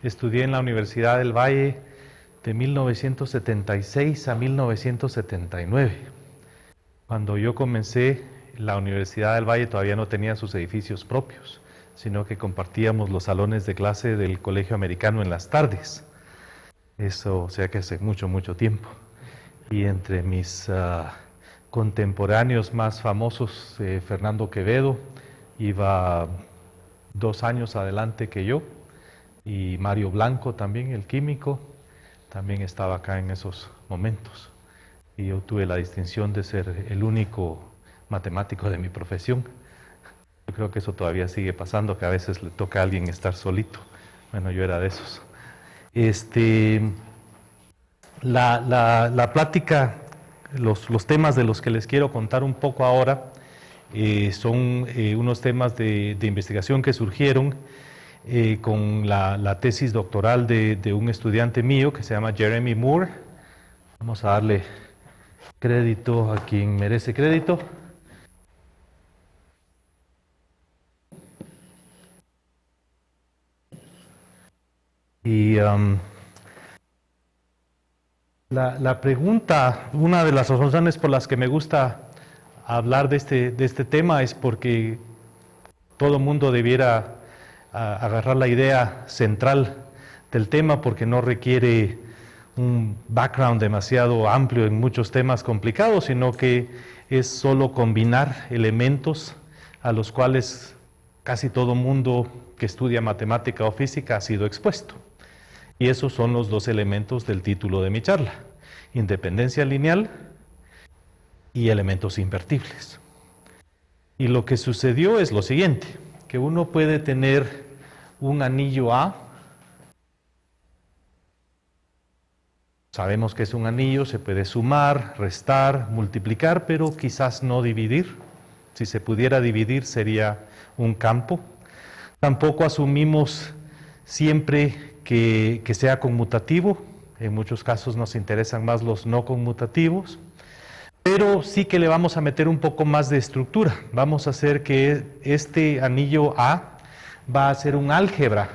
Estudié en la Universidad del Valle de 1976 a 1979. Cuando yo comencé, la Universidad del Valle todavía no tenía sus edificios propios, sino que compartíamos los salones de clase del Colegio Americano en las tardes. Eso, o sea que hace mucho, mucho tiempo. Y entre mis contemporáneos más famosos, Fernando Quevedo, iba 2 años adelante que yo, y Mario Blanco también, el químico, también estaba acá en esos momentos. Y yo tuve la distinción de ser el único matemático de mi profesión. Yo creo que eso todavía sigue pasando, que a veces le toca a alguien estar solito. Bueno, yo era de esos. La plática, los temas de los que les quiero contar un poco ahora, son unos temas de investigación que surgieron con la tesis doctoral de un estudiante mío que se llama Jeremy Moore. Vamos a darle crédito a quien merece crédito. Y la pregunta, una de las razones por las que me gusta hablar de este tema es porque todo mundo debiera agarrar la idea central del tema, porque no requiere un background demasiado amplio en muchos temas complicados, sino que es solo combinar elementos a los cuales casi todo mundo que estudia matemática o física ha sido expuesto. Y esos son los 2 elementos del título de mi charla: independencia lineal y elementos invertibles. Y lo que sucedió es lo siguiente, que uno puede tener un anillo A. Sabemos que es un anillo, se puede sumar, restar, multiplicar, pero quizás no dividir. Si se pudiera dividir sería un campo. Tampoco asumimos siempre que sea conmutativo. En muchos casos nos interesan más los no conmutativos. Pero sí que le vamos a meter un poco más de estructura. Vamos a hacer que este anillo A va a ser un álgebra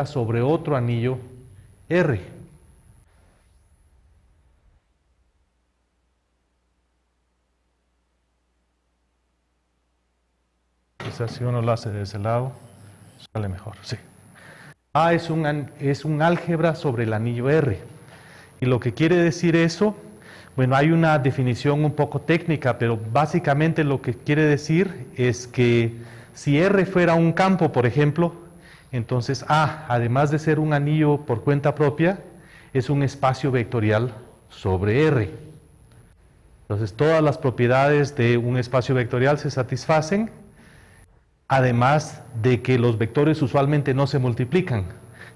sobre otro anillo R. Quizás si uno lo hace de ese lado, sale mejor, sí. A es un álgebra sobre el anillo R. Y lo que quiere decir eso, bueno, hay una definición un poco técnica, pero básicamente lo que quiere decir es que si R fuera un campo, por ejemplo, entonces A, además de ser un anillo por cuenta propia, es un espacio vectorial sobre R. Entonces todas las propiedades de un espacio vectorial se satisfacen, además de que los vectores usualmente no se multiplican.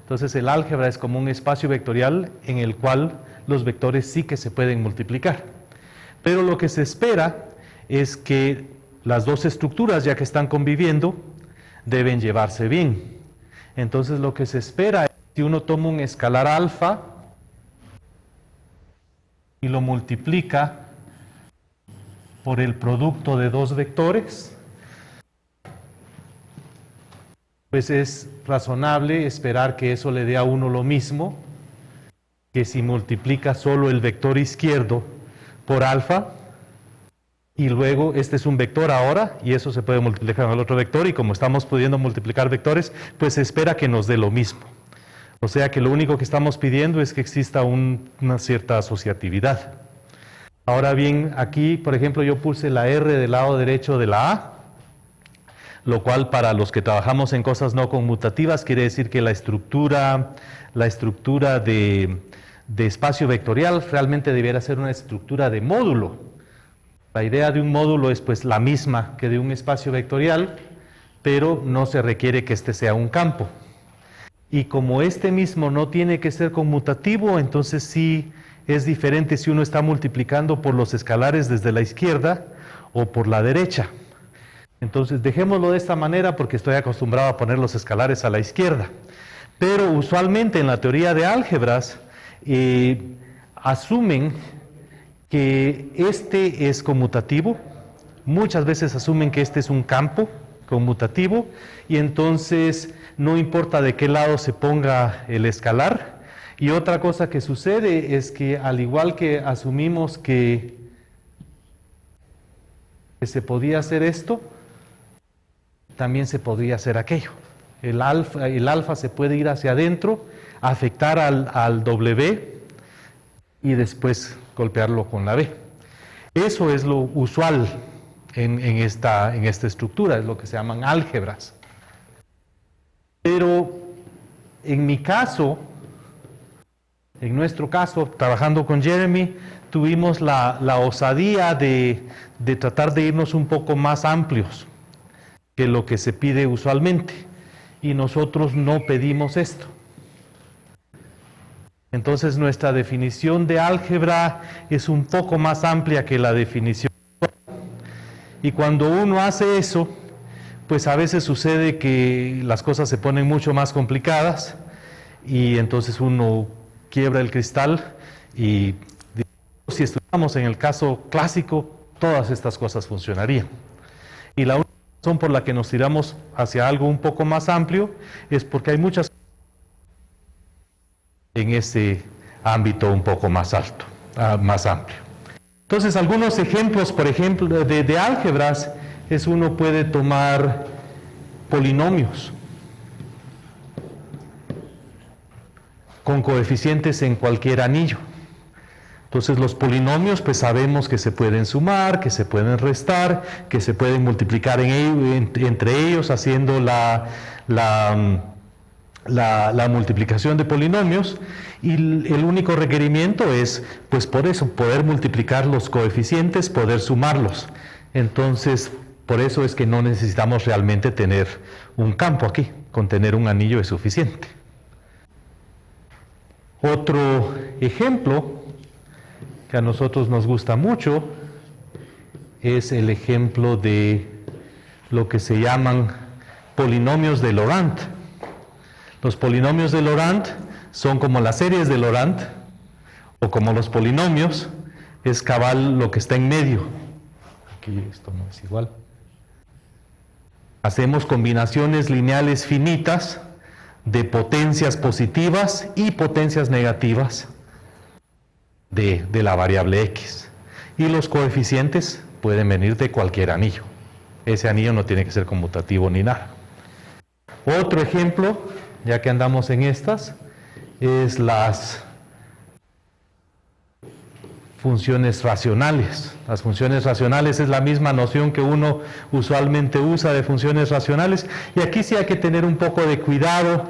Entonces el álgebra es como un espacio vectorial en el cual los vectores sí que se pueden multiplicar. Pero lo que se espera es que las 2 estructuras, ya que están conviviendo, deben llevarse bien. Entonces lo que se espera es que si uno toma un escalar alfa y lo multiplica por el producto de 2 vectores, pues es razonable esperar que eso le dé a uno lo mismo que si multiplica solo el vector izquierdo por alfa, y luego este es un vector ahora, y eso se puede multiplicar con el otro vector, y como estamos pudiendo multiplicar vectores, pues se espera que nos dé lo mismo. O sea que lo único que estamos pidiendo es que exista una cierta asociatividad. Ahora bien, aquí, por ejemplo, yo puse la R del lado derecho de la A, lo cual para los que trabajamos en cosas no conmutativas quiere decir que la estructura de espacio vectorial realmente debiera ser una estructura de módulo. La idea de un módulo es pues la misma que de un espacio vectorial, pero no se requiere que este sea un campo. Y como este mismo no tiene que ser conmutativo, entonces sí es diferente si uno está multiplicando por los escalares desde la izquierda o por la derecha. Entonces dejémoslo de esta manera porque estoy acostumbrado a poner los escalares a la izquierda. Pero usualmente en la teoría de álgebras asumen que este es conmutativo, muchas veces asumen que este es un campo, conmutativo, y entonces no importa de qué lado se ponga el escalar. Y otra cosa que sucede es que al igual que asumimos que se podía hacer esto, también se podría hacer aquello. El alfa se puede ir hacia adentro, afectar al W y después golpearlo con la B. Eso es lo usual en esta estructura, es lo que se llaman álgebras. Pero en mi caso, en nuestro caso, trabajando con Jeremy, tuvimos la osadía de tratar de irnos un poco más amplios que lo que se pide usualmente. Y nosotros no pedimos esto. Entonces nuestra definición de álgebra es un poco más amplia que la definición. Y cuando uno hace eso, pues a veces sucede que las cosas se ponen mucho más complicadas y entonces uno quiebra el cristal y si estudiamos en el caso clásico, todas estas cosas funcionarían. Y la única razón por la que nos tiramos hacia algo un poco más amplio es porque hay muchas cosas en ese ámbito un poco más alto, más amplio. Entonces, algunos ejemplos, por ejemplo, de álgebras, es uno puede tomar polinomios con coeficientes en cualquier anillo. Entonces, los polinomios, pues sabemos que se pueden sumar, que se pueden restar, que se pueden multiplicar entre ellos haciendo la multiplicación de polinomios, y el único requerimiento es, pues por eso, poder multiplicar los coeficientes, poder sumarlos. Entonces, por eso es que no necesitamos realmente tener un campo aquí, con tener un anillo es suficiente. Otro ejemplo que a nosotros nos gusta mucho es el ejemplo de lo que se llaman polinomios de Laurent. Los polinomios de Laurent son como las series de Laurent, o como los polinomios, es cabal lo que está en medio. Aquí esto no es igual. Hacemos combinaciones lineales finitas de potencias positivas y potencias negativas de la variable x. Y los coeficientes pueden venir de cualquier anillo. Ese anillo no tiene que ser conmutativo ni nada. Otro ejemplo, ya que andamos en estas, es las funciones racionales. Las funciones racionales es la misma noción que uno usualmente usa de funciones racionales, y aquí sí hay que tener un poco de cuidado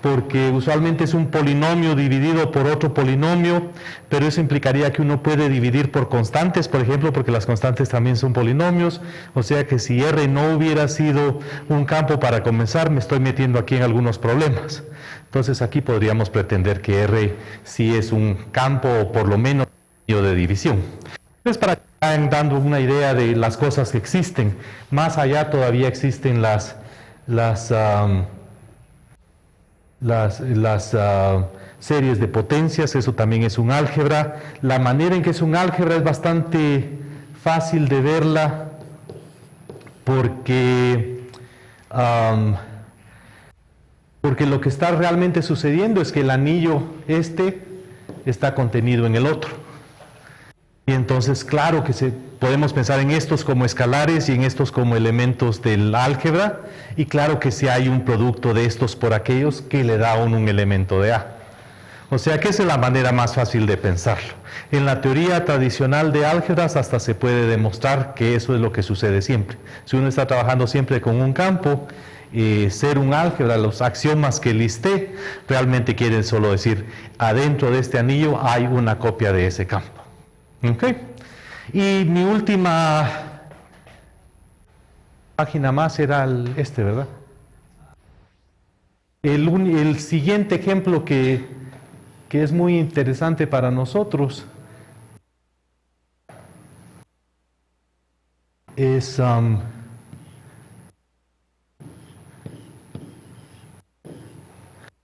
porque usualmente es un polinomio dividido por otro polinomio, pero eso implicaría que uno puede dividir por constantes, por ejemplo, porque las constantes también son polinomios, o sea que si R no hubiera sido un campo para comenzar, me estoy metiendo aquí en algunos problemas. Entonces aquí podríamos pretender que R sí es un campo, o por lo menos de división. Entonces, para que vayan dando una idea de las cosas que existen, más allá todavía existen las series de potencias, eso también es un álgebra. La manera en que es un álgebra es bastante fácil de verla porque lo que está realmente sucediendo es que el anillo está contenido en el otro. Y entonces, claro que podemos pensar en estos como escalares y en estos como elementos del álgebra, y claro que si hay un producto de estos por aquellos que le da un elemento de A. O sea que esa es la manera más fácil de pensarlo. En la teoría tradicional de álgebras hasta se puede demostrar que eso es lo que sucede siempre. Si uno está trabajando siempre con un campo, ser un álgebra, los axiomas que listé, realmente quieren solo decir, adentro de este anillo hay una copia de ese campo. Okay. Y mi última página más era ¿verdad? El siguiente ejemplo que es muy interesante para nosotros es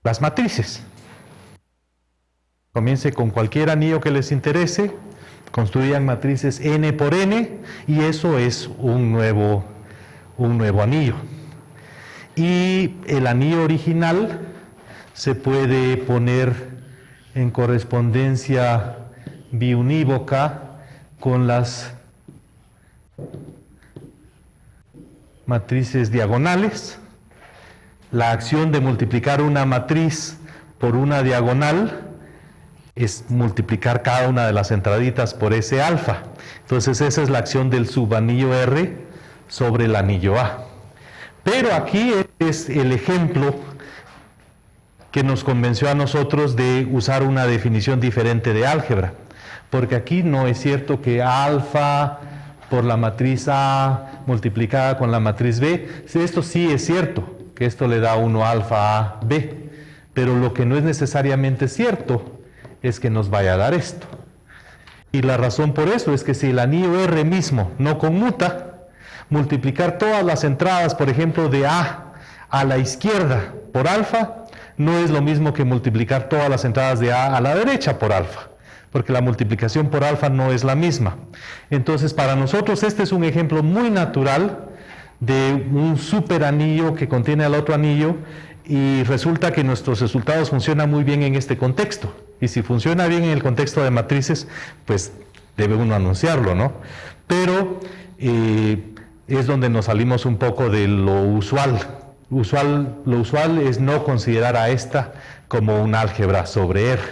las matrices. Comience con cualquier anillo que les interese, construyan matrices n por n, y eso es un nuevo anillo. y el anillo original se puede poner en correspondencia biunívoca con las matrices diagonales. La acción de multiplicar una matriz por una diagonal es multiplicar cada una de las entraditas por ese alfa. Entonces esa es la acción del subanillo R sobre el anillo A. Pero aquí es el ejemplo que nos convenció a nosotros de usar una definición diferente de álgebra. Porque aquí no es cierto que alfa por la matriz A multiplicada con la matriz B. Esto sí es cierto, que esto le da 1 alfa A B. Pero lo que no es necesariamente cierto es que nos vaya a dar esto. Y la razón por eso es que si el anillo R mismo no conmuta, multiplicar todas las entradas, por ejemplo, de A a la izquierda por alfa, no es lo mismo que multiplicar todas las entradas de A a la derecha por alfa, porque la multiplicación por alfa no es la misma. Entonces, para nosotros este es un ejemplo muy natural de un superanillo que contiene al otro anillo, y resulta que nuestros resultados funcionan muy bien en este contexto. Y si funciona bien en el contexto de matrices, pues debe uno anunciarlo, ¿no? Pero es donde nos salimos un poco de lo usual. Lo usual es no considerar a esta como un álgebra sobre R.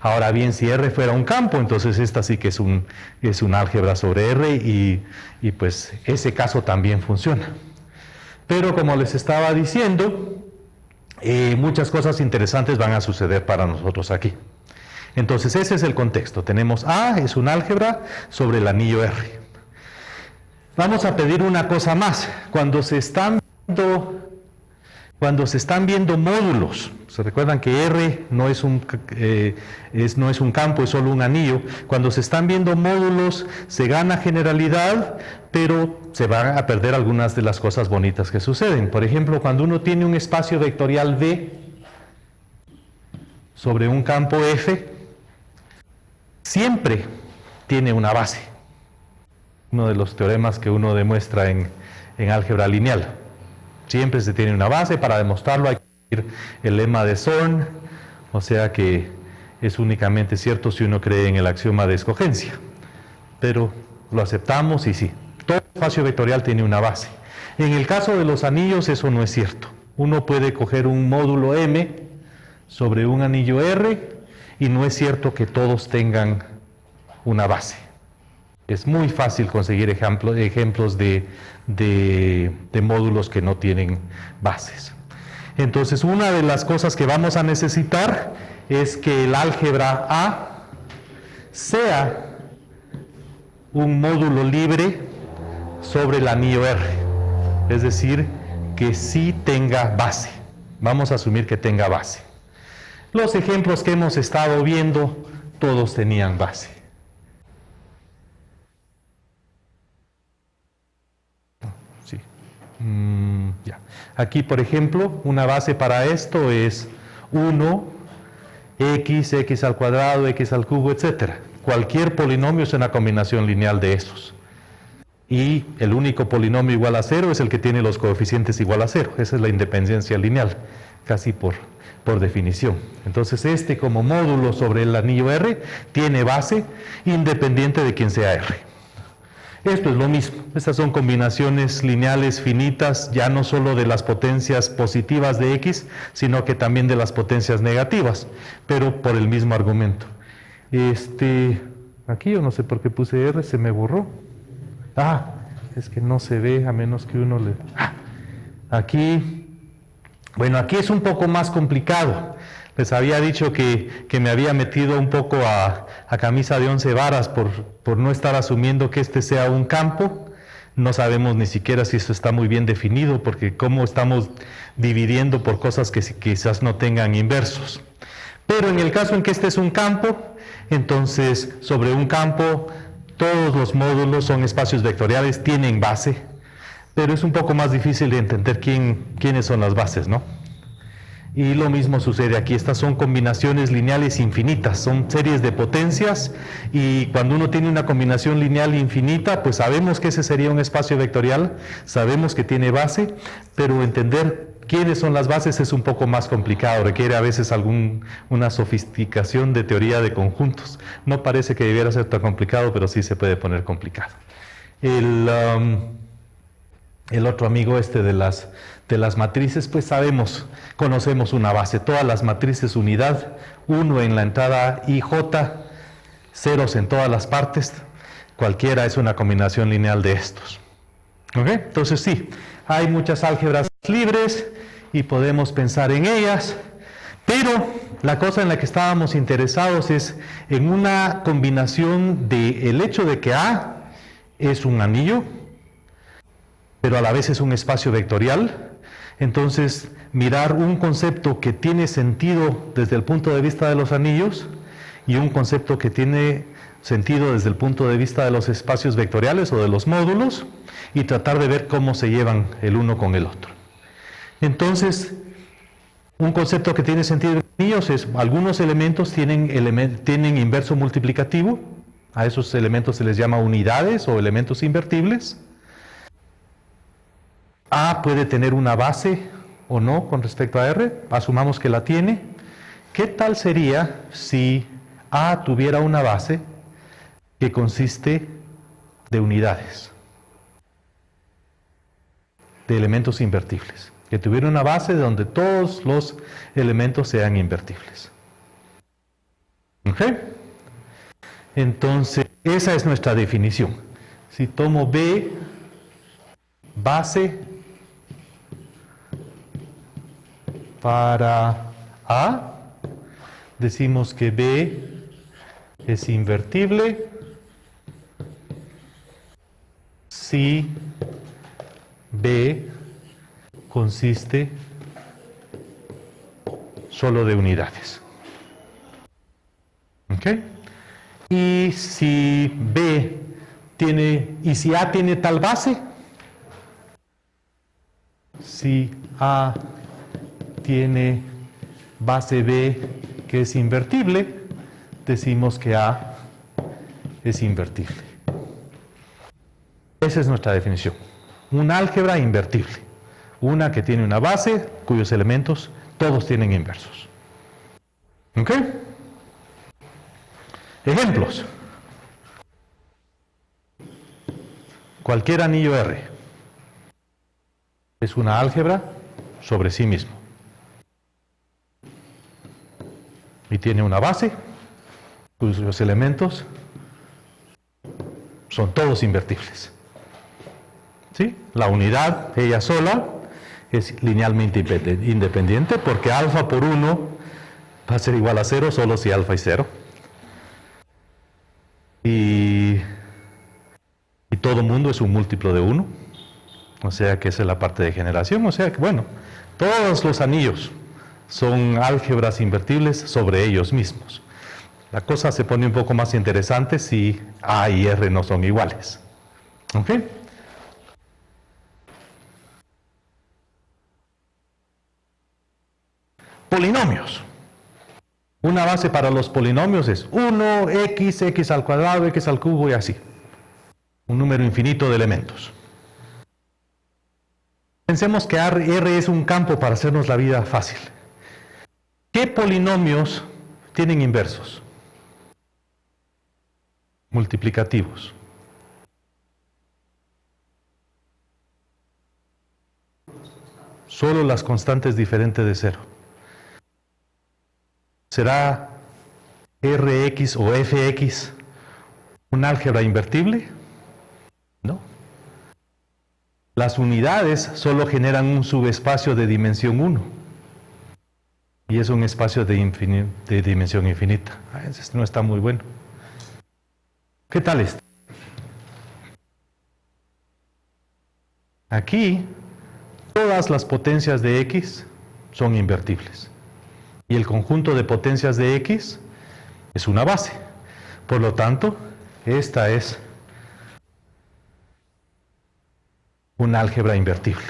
Ahora bien, si R fuera un campo, entonces esta sí que es un álgebra sobre R y pues ese caso también funciona. Pero como les estaba diciendo, muchas cosas interesantes van a suceder para nosotros aquí. Entonces ese es el contexto. Tenemos A, es un álgebra sobre el anillo R. Vamos a pedir una cosa más. Cuando se están viendo módulos, se recuerdan que R no es un campo, es solo un anillo. Cuando se están viendo módulos se gana generalidad, pero se van a perder algunas de las cosas bonitas que suceden. Por ejemplo, cuando uno tiene un espacio vectorial V sobre un campo F, siempre tiene una base. Uno de los teoremas que uno demuestra en álgebra lineal. Siempre se tiene una base. Para demostrarlo hay que seguir el lema de Zorn, o sea que es únicamente cierto si uno cree en el axioma de escogencia. Pero lo aceptamos y sí, todo espacio vectorial tiene una base. En el caso de los anillos eso no es cierto. Uno puede coger un módulo M sobre un anillo R y no es cierto que todos tengan una base. Es muy fácil conseguir ejemplos de módulos que no tienen bases. Entonces, una de las cosas que vamos a necesitar es que el álgebra A sea un módulo libre sobre el anillo R. Es decir, que sí tenga base. Vamos a asumir que tenga base. Los ejemplos que hemos estado viendo, todos tenían base. Ya. Aquí, por ejemplo, una base para esto es 1, x al cuadrado, x al cubo, etc. Cualquier polinomio es una combinación lineal de esos. Y el único polinomio igual a 0 es el que tiene los coeficientes igual a 0. Esa es la independencia lineal, casi por definición. Entonces este como módulo sobre el anillo R tiene base independiente de quién sea R. Esto es lo mismo. Estas son combinaciones lineales finitas, ya no solo de las potencias positivas de x, sino que también de las potencias negativas, pero por el mismo argumento. Aquí yo no sé por qué puse R, se me borró. Es que no se ve a menos que uno le... Aquí, bueno, aquí es un poco más complicado. Les había dicho que me había metido un poco a camisa de 11 varas por no estar asumiendo que este sea un campo. No sabemos ni siquiera si esto está muy bien definido, porque cómo estamos dividiendo por cosas que quizás no tengan inversos. Pero en el caso en que este es un campo, entonces sobre un campo todos los módulos son espacios vectoriales, tienen base, pero es un poco más difícil de entender quiénes son las bases, ¿no? Y lo mismo sucede aquí. Estas son combinaciones lineales infinitas, son series de potencias, y cuando uno tiene una combinación lineal infinita, pues sabemos que ese sería un espacio vectorial, sabemos que tiene base, pero entender ¿quiénes son las bases? Es un poco más complicado, requiere a veces una sofisticación de teoría de conjuntos. No parece que debiera ser tan complicado, pero sí se puede poner complicado. El otro amigo de las matrices, pues conocemos una base. Todas las matrices unidad, 1 en la entrada IJ, ceros en todas las partes, cualquiera es una combinación lineal de estos. ¿Ok? Entonces sí, hay muchas álgebras libres y podemos pensar en ellas, pero la cosa en la que estábamos interesados es en una combinación del hecho de que A es un anillo, pero a la vez es un espacio vectorial. Entonces, mirar un concepto que tiene sentido desde el punto de vista de los anillos y un concepto que tiene sentido desde el punto de vista de los espacios vectoriales o de los módulos, y tratar de ver cómo se llevan el uno con el otro. Entonces, un concepto que tiene sentido en anillos es algunos elementos tienen inverso multiplicativo. A esos elementos se les llama unidades o elementos invertibles. A puede tener una base o no con respecto a R, asumamos que la tiene. ¿Qué tal sería si A tuviera una base que consiste de unidades, de elementos invertibles? Que tuviera una base donde todos los elementos sean invertibles. ¿Ok? Entonces, esa es nuestra definición. Si tomo B, base para A, decimos que B es invertible si B consiste solo de unidades. ¿Ok? Y si si A tiene tal base, si A tiene base B que es invertible, decimos que A es invertible. Esa es nuestra definición. Una álgebra invertible. Una que tiene una base cuyos elementos todos tienen inversos. ¿Ok? Ejemplos. Cualquier anillo R es una álgebra sobre sí mismo. Y tiene una base cuyos elementos son todos invertibles. ¿Sí? La unidad, ella sola, es linealmente independiente porque alfa por 1 va a ser igual a 0 solo si alfa es 0. Y todo mundo es un múltiplo de 1. O sea que esa es la parte de generación. O sea que, bueno, todos los anillos son álgebras invertibles sobre ellos mismos. La cosa se pone un poco más interesante si A y R no son iguales. ¿Ok? Polinomios. Una base para los polinomios es 1, x, x al cuadrado, x al cubo y así. Un número infinito de elementos. Pensemos que R es un campo para hacernos la vida fácil. ¿Qué polinomios tienen inversos? Multiplicativos. Solo las constantes diferentes de 0. ¿Será Rx o Fx un álgebra invertible? No. Las unidades solo generan un subespacio de dimensión 1. Y es un espacio de dimensión infinita. Ese no está muy bueno. ¿Qué tal este? Aquí, todas las potencias de x son invertibles. Y el conjunto de potencias de x es una base. Por lo tanto, esta es un álgebra invertible.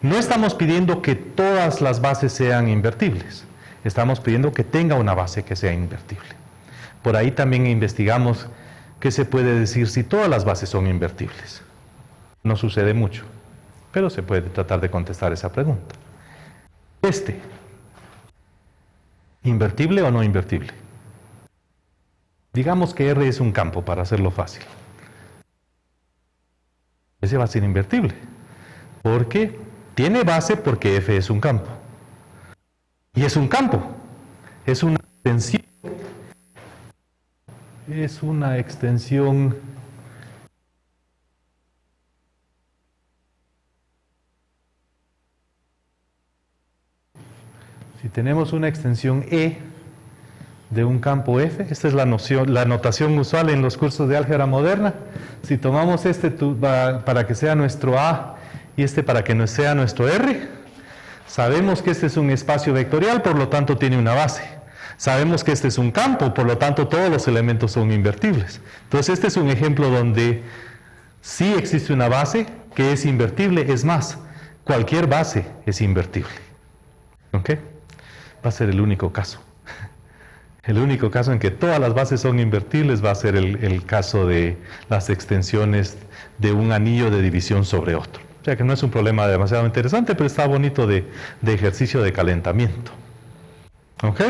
No estamos pidiendo que todas las bases sean invertibles. Estamos pidiendo que tenga una base que sea invertible. Por ahí también investigamos qué se puede decir si todas las bases son invertibles. No sucede mucho, pero se puede tratar de contestar esa pregunta. ¿Invertible o no invertible? Digamos que R es un campo, para hacerlo fácil. Ese va a ser invertible. Porque tiene base porque F es un campo. Y es un campo. Es una extensión. Es una extensión. Si tenemos una extensión E de un campo F, esta es la notación usual en los cursos de álgebra moderna. Si tomamos este para que sea nuestro A y este para que sea nuestro R, sabemos que este es un espacio vectorial, por lo tanto tiene una base. Sabemos que este es un campo, por lo tanto todos los elementos son invertibles. Entonces este es un ejemplo donde sí existe una base que es invertible. Es más, cualquier base es invertible. ¿Ok? Va a ser el único caso. El único caso en que todas las bases son invertibles va a ser el caso de las extensiones de un anillo de división sobre otro. O sea que no es un problema demasiado interesante, pero está bonito de ejercicio de calentamiento. ¿Ok?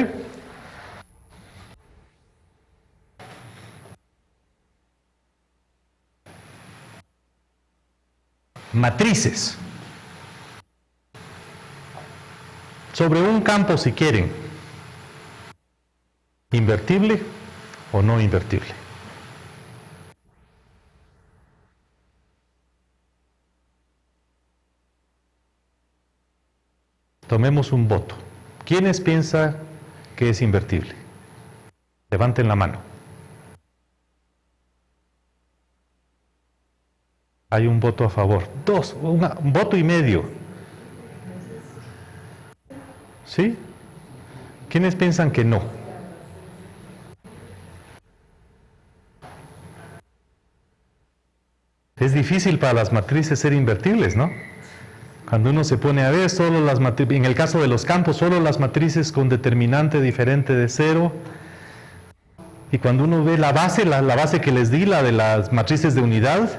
Matrices. Sobre un campo, si quieren. ¿Invertible o no invertible? Tomemos un voto. ¿Quiénes piensan que es invertible? Levanten la mano. Hay un voto a favor. Un voto y medio. ¿Sí? ¿Quiénes piensan que no? Es difícil para las matrices ser invertibles, ¿no? Cuando uno se pone a ver, en el caso de los campos, solo las matrices con determinante diferente de 0. Y cuando uno ve la base que les di, la de las matrices de unidad,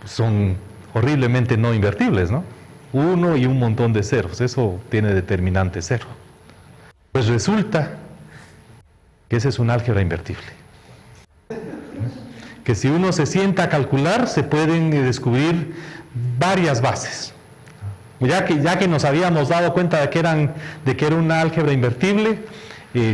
pues son horriblemente no invertibles, ¿no? 1 y un montón de ceros, eso tiene determinante 0. Pues resulta que ese es un álgebra invertible. Que si uno se sienta a calcular, se pueden descubrir varias bases. Ya que nos habíamos dado cuenta de que era una álgebra invertible,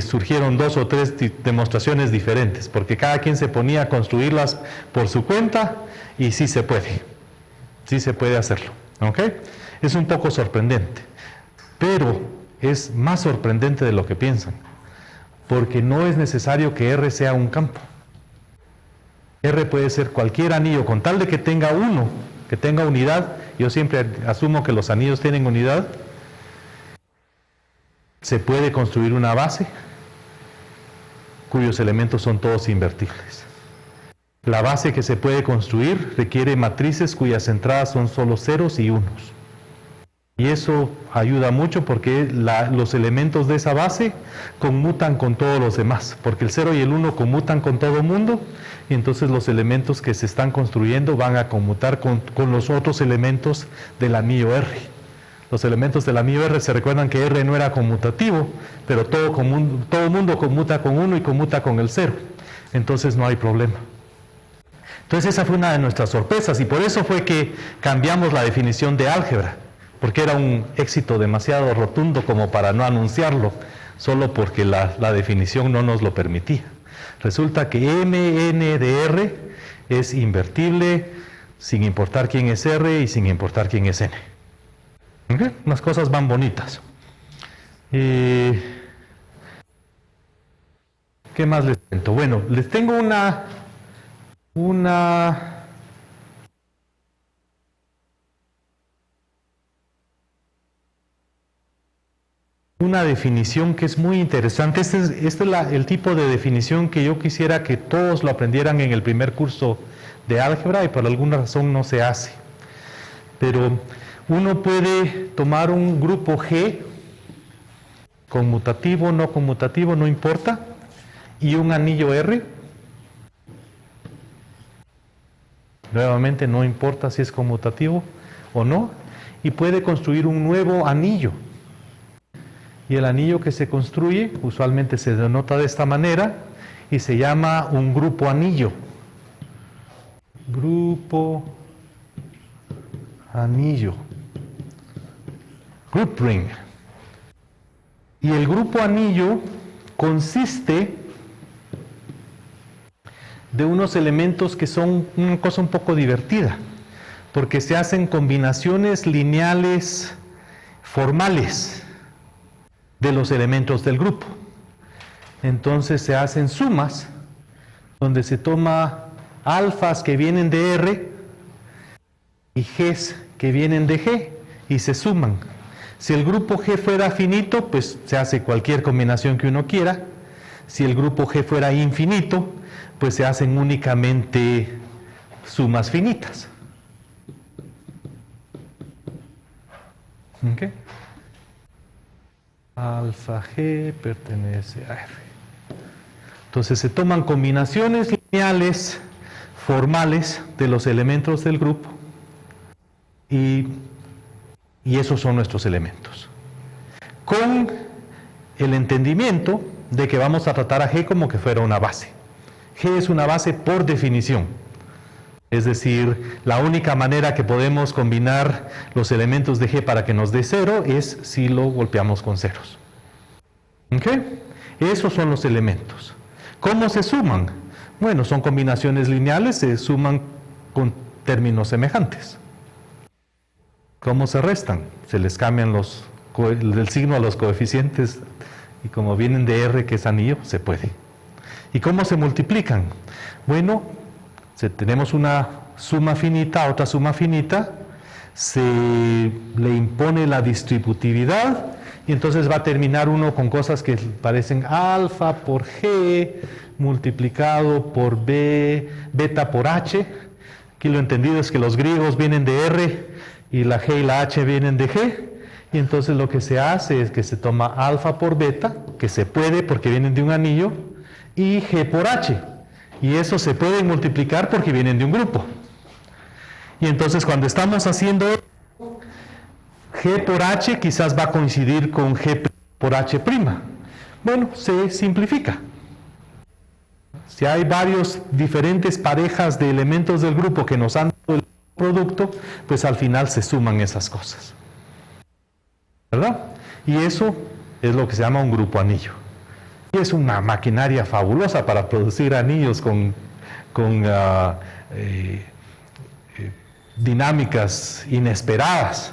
surgieron 2 o 3 demostraciones diferentes, porque cada quien se ponía a construirlas por su cuenta, y sí se puede hacerlo. ¿Ok? Es un poco sorprendente, pero es más sorprendente de lo que piensan, porque no es necesario que R sea un campo. R puede ser cualquier anillo, con tal de que tenga que tenga unidad. Yo siempre asumo que los anillos tienen unidad. Se puede construir una base cuyos elementos son todos invertibles. La base que se puede construir requiere matrices cuyas entradas son solo ceros y unos. Y eso ayuda mucho porque los elementos de esa base conmutan con todos los demás, porque el 0 y el 1 conmutan con todo el mundo, y entonces los elementos que se están construyendo van a conmutar con los otros elementos del anillo R. Los elementos del anillo R, se recuerdan que R no era conmutativo, pero todo mundo conmuta con 1 y conmuta con el 0, entonces no hay problema. Entonces esa fue una de nuestras sorpresas, y por eso fue que cambiamos la definición de álgebra, porque era un éxito demasiado rotundo como para no anunciarlo, solo porque la definición no nos lo permitía. Resulta que Mn de R es invertible sin importar quién es R y sin importar quién es N. ¿Okay? Unas cosas van bonitas. ¿Qué más les cuento? Bueno, les tengo una definición que es muy interesante. Este es el tipo de definición que yo quisiera que todos lo aprendieran en el primer curso de álgebra, y por alguna razón no se hace. Pero uno puede tomar un grupo G, conmutativo, no importa, y un anillo R. Nuevamente no importa si es conmutativo o no, y puede construir un nuevo anillo. Y el anillo que se construye usualmente se denota de esta manera y se llama un grupo anillo. Grupo anillo. Group ring. Y el grupo anillo consiste de unos elementos que son una cosa un poco divertida, porque se hacen combinaciones lineales formales de los elementos del grupo. Entonces se hacen sumas, donde se toma alfas que vienen de R y Gs que vienen de G y se suman. Si el grupo G fuera finito, pues se hace cualquier combinación que uno quiera. Si el grupo G fuera infinito, pues se hacen únicamente sumas finitas. ¿Ok? Alfa G pertenece a R. Entonces se toman combinaciones lineales formales de los elementos del grupo y esos son nuestros elementos. Con el entendimiento de que vamos a tratar a G como que fuera una base. G es una base por definición. Es decir, la única manera que podemos combinar los elementos de G para que nos dé 0 es si lo golpeamos con ceros. ¿Ok? Esos son los elementos. ¿Cómo se suman? Bueno, son combinaciones lineales, se suman con términos semejantes. ¿Cómo se restan? Se les cambian el signo a los coeficientes y como vienen de R, que es anillo, se puede. ¿Y cómo se multiplican? Bueno, tenemos una suma finita, otra suma finita, se le impone la distributividad y entonces va a terminar uno con cosas que parecen alfa por G multiplicado por B, beta por H. Aquí lo entendido es que los griegos vienen de R y la G y la H vienen de G. Y entonces lo que se hace es que se toma alfa por beta, que se puede porque vienen de un anillo, y G por H. Y eso se puede multiplicar porque vienen de un grupo. Y entonces cuando estamos haciendo G por H quizás va a coincidir con G por H'. Bueno, se simplifica. Si hay varios diferentes parejas de elementos del grupo que nos han dado el producto, pues al final se suman esas cosas. ¿Verdad? Y eso es lo que se llama un grupo anillo. Y es una maquinaria fabulosa para producir anillos con dinámicas inesperadas.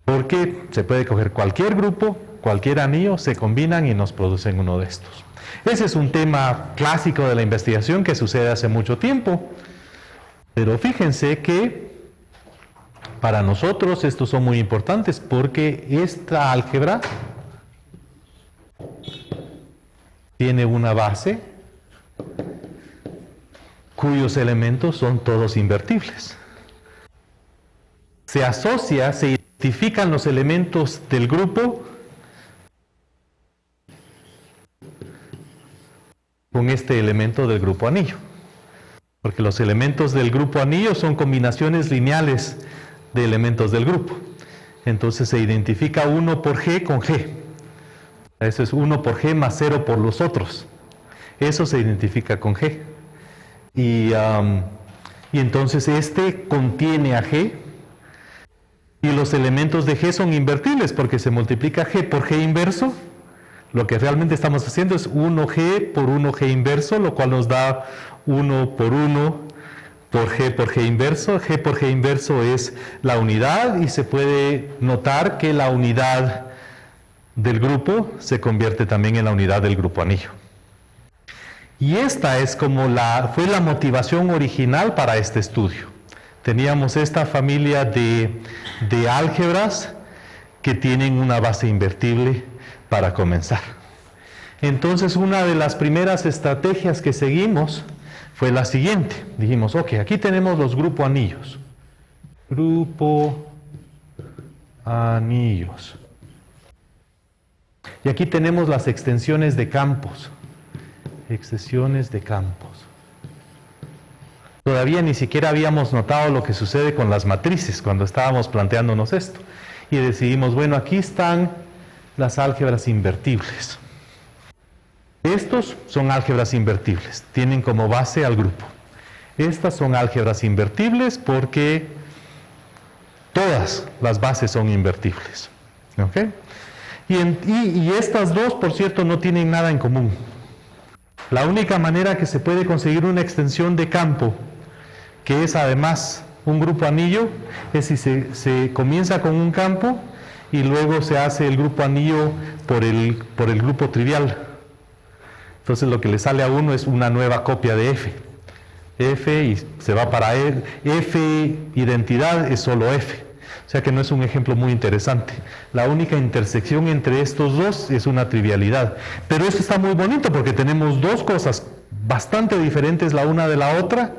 Porque se puede coger cualquier grupo, cualquier anillo, se combinan y nos producen uno de estos. Ese es un tema clásico de la investigación que sucede hace mucho tiempo. Pero fíjense que para nosotros estos son muy importantes porque esta álgebra tiene una base cuyos elementos son todos invertibles. Se asocia, se identifican los elementos del grupo con este elemento del grupo anillo. Porque los elementos del grupo anillo son combinaciones lineales de elementos del grupo. Entonces se identifica 1 por G con G. Eso es 1 por G más 0 por los otros. Eso se identifica con G. Y entonces este contiene a G. Y los elementos de G son invertibles porque se multiplica G por G inverso. Lo que realmente estamos haciendo es 1G por 1G inverso, lo cual nos da 1 por 1 por G inverso. G por G inverso es la unidad y se puede notar que la unidad del grupo se convierte también en la unidad del grupo anillo. Y esta es como fue la motivación original para este estudio. Teníamos esta familia de álgebras que tienen una base invertible para comenzar. Entonces una de las primeras estrategias que seguimos fue la siguiente. Dijimos, ok, aquí tenemos los grupo anillos. Grupo anillos. Y aquí tenemos las extensiones de campos. Extensiones de campos. Todavía ni siquiera habíamos notado lo que sucede con las matrices cuando estábamos planteándonos esto. Y decidimos, bueno, aquí están las álgebras invertibles. Estos son álgebras invertibles, tienen como base al grupo. Estas son álgebras invertibles porque todas las bases son invertibles. ¿Ok? Y estas dos, por cierto, no tienen nada en común. La única manera que se puede conseguir una extensión de campo, que es además un grupo anillo, es si se comienza con un campo y luego se hace el grupo anillo por el grupo trivial. Entonces lo que le sale a uno es una nueva copia de F. F y se va para E. F identidad es solo F. O sea que no es un ejemplo muy interesante. La única intersección entre estos dos es una trivialidad. Pero esto está muy bonito porque tenemos dos cosas bastante diferentes la una de la otra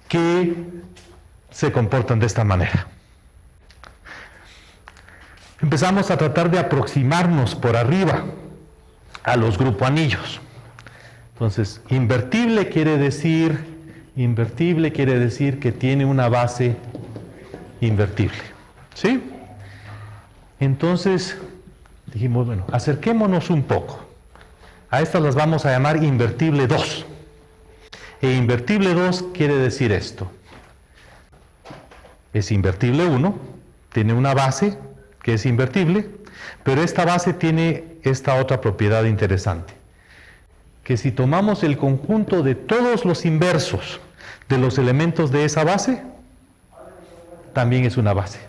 que se comportan de esta manera. Empezamos a tratar de aproximarnos por arriba a los grupoanillos. Entonces, invertible quiere decir que tiene una base invertible. ¿Sí? Entonces, dijimos, bueno, acerquémonos un poco. A estas las vamos a llamar invertible 2. E invertible 2 quiere decir esto. Es invertible 1, tiene una base que es invertible, pero esta base tiene esta otra propiedad interesante. Que si tomamos el conjunto de todos los inversos de los elementos de esa base, también es una base.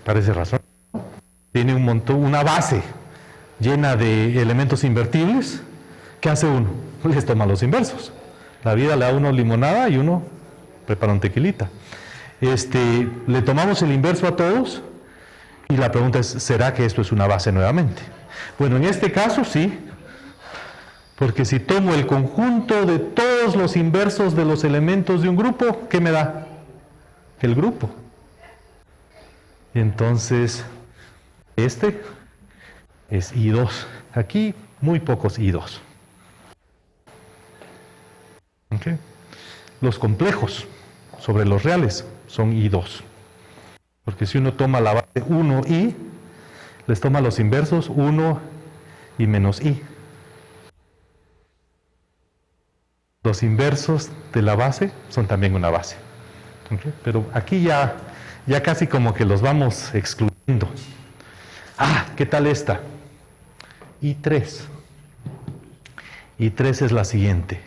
Parece razón. Tiene un montón, una base llena de elementos invertibles. ¿Qué hace uno? Les toma los inversos. La vida le da a uno limonada y uno prepara un tequilita. Le tomamos el inverso a todos y la pregunta es, ¿será que esto es una base nuevamente? Bueno, en este caso sí, porque si tomo el conjunto de todos los inversos de los elementos de un grupo, ¿qué me da? El grupo. Entonces, este es I2. Aquí muy pocos I2. ¿Okay? Los complejos sobre los reales son I2. Porque si uno toma la base 1i, les toma los inversos 1 y menos i. Los inversos de la base son también una base. ¿Okay? Pero aquí ya casi como que los vamos excluyendo. ¿Qué tal esta? I3. I3 es la siguiente.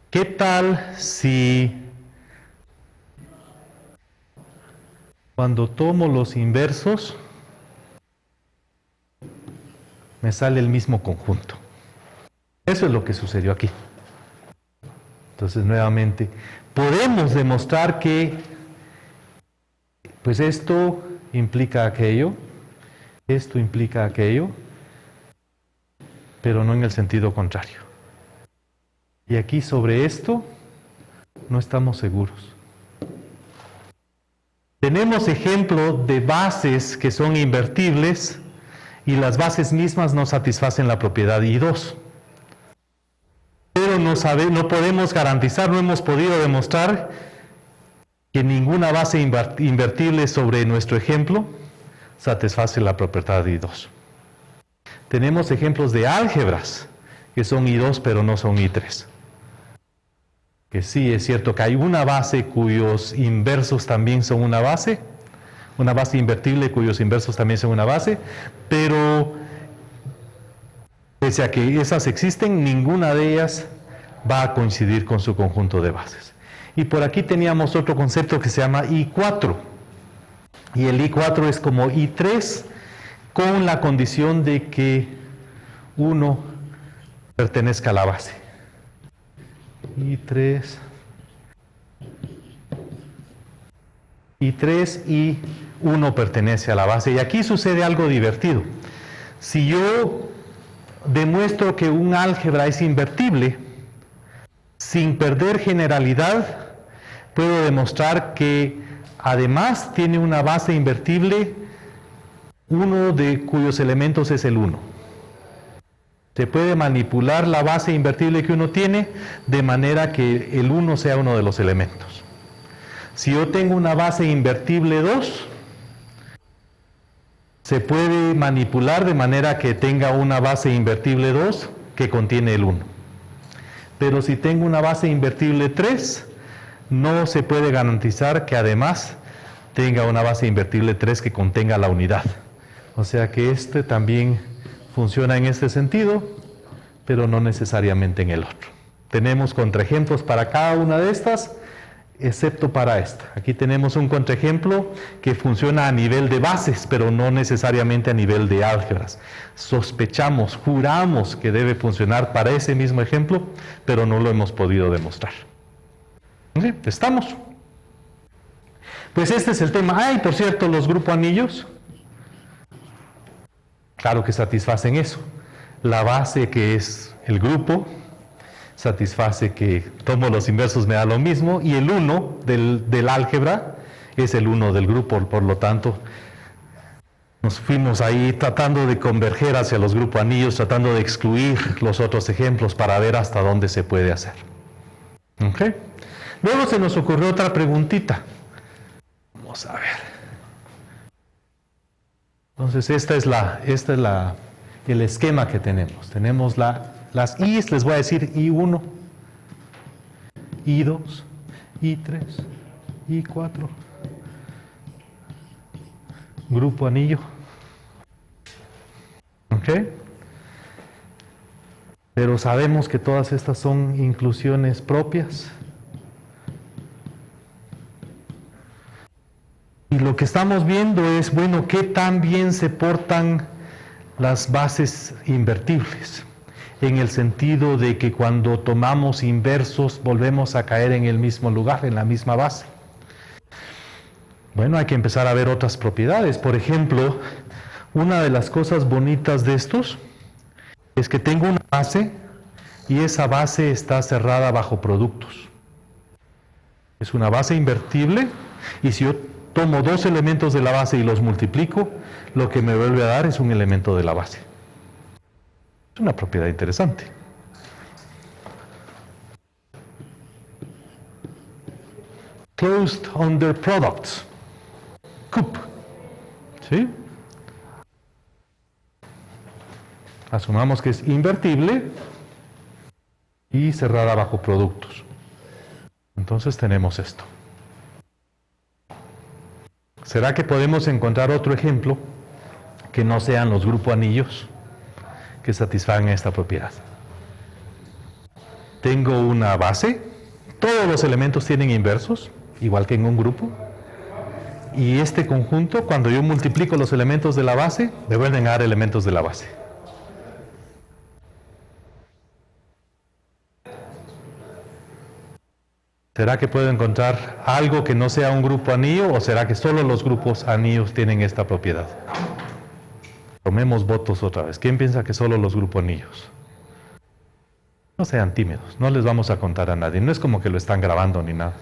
¿Qué tal si cuando tomo los inversos me sale el mismo conjunto? Eso es lo que sucedió aquí. Entonces, nuevamente, podemos demostrar que pues esto implica aquello, esto implica aquello, pero no en el sentido contrario. Y aquí sobre esto no estamos seguros. Tenemos ejemplo de bases que son invertibles y las bases mismas no satisfacen la propiedad I2. Pero no podemos garantizar, no hemos podido demostrar que ninguna base invertible sobre nuestro ejemplo satisface la propiedad I2. Tenemos ejemplos de álgebras que son I2 pero no son I3. Que sí, es cierto que hay una base cuyos inversos también son una base invertible cuyos inversos también son una base, pero pese a que esas existen, ninguna de ellas va a coincidir con su conjunto de bases. Y por aquí teníamos otro concepto que se llama I4. Y el I4 es como I3 con la condición de que uno pertenezca a la base. I3 y 1 pertenece a la base. Y aquí sucede algo divertido. Si yo demuestro que un álgebra es invertible, sin perder generalidad, puedo demostrar que además tiene una base invertible, uno de cuyos elementos es el 1. Se puede manipular la base invertible que uno tiene de manera que el 1 sea uno de los elementos. Si yo tengo una base invertible 2, se puede manipular de manera que tenga una base invertible 2 que contiene el 1. Pero si tengo una base invertible 3, no se puede garantizar que además tenga una base invertible 3 que contenga la unidad. O sea que este también funciona en este sentido, pero no necesariamente en el otro. Tenemos contraejemplos para cada una de estas, excepto para esta. Aquí tenemos un contraejemplo que funciona a nivel de bases, pero no necesariamente a nivel de álgebras. Sospechamos, juramos que debe funcionar para ese mismo ejemplo, pero no lo hemos podido demostrar. ¿Sí? ¿Estamos? Pues este es el tema. Ah, y por cierto, los grupos anillos, claro que satisfacen eso. La base, que es el grupo, satisface que tomo los inversos me da lo mismo, y el 1 del álgebra es el 1 del grupo. Por lo tanto, nos fuimos ahí tratando de converger hacia los grupos anillos, tratando de excluir los otros ejemplos para ver hasta dónde se puede hacer. ¿Ok? Luego se nos ocurrió otra preguntita. Vamos a ver. Entonces esta es el esquema que tenemos. Tenemos las I's, les voy a decir I1, I2, I3, I4, grupo anillo. ¿Ok? Pero sabemos que todas estas son inclusiones propias. Y lo que estamos viendo es, bueno, ¿qué tan bien se portan las bases invertibles? En el sentido de que cuando tomamos inversos volvemos a caer en el mismo lugar, en la misma base. Bueno, hay que empezar a ver otras propiedades. Por ejemplo, una de las cosas bonitas de estos es que tengo una base y esa base está cerrada bajo productos. Es una base invertible, y si yo tomo dos elementos de la base y los multiplico, lo que me vuelve a dar es un elemento de la base. Es una propiedad interesante. Closed under products. CUP. ¿Sí? Asumamos que es invertible y cerrada bajo productos. Entonces tenemos esto. ¿Será que podemos encontrar otro ejemplo que no sean los grupos anillos que satisfagan esta propiedad? Tengo una base, todos los elementos tienen inversos, igual que en un grupo, y este conjunto, cuando yo multiplico los elementos de la base, me vuelven a dar elementos de la base. ¿Será que puedo encontrar algo que no sea un grupo anillo, o será que solo los grupos anillos tienen esta propiedad? Tomemos votos otra vez. ¿Quién piensa que solo los grupos anillos? No sean tímidos, no les vamos a contar a nadie. No es como que lo están grabando ni nada.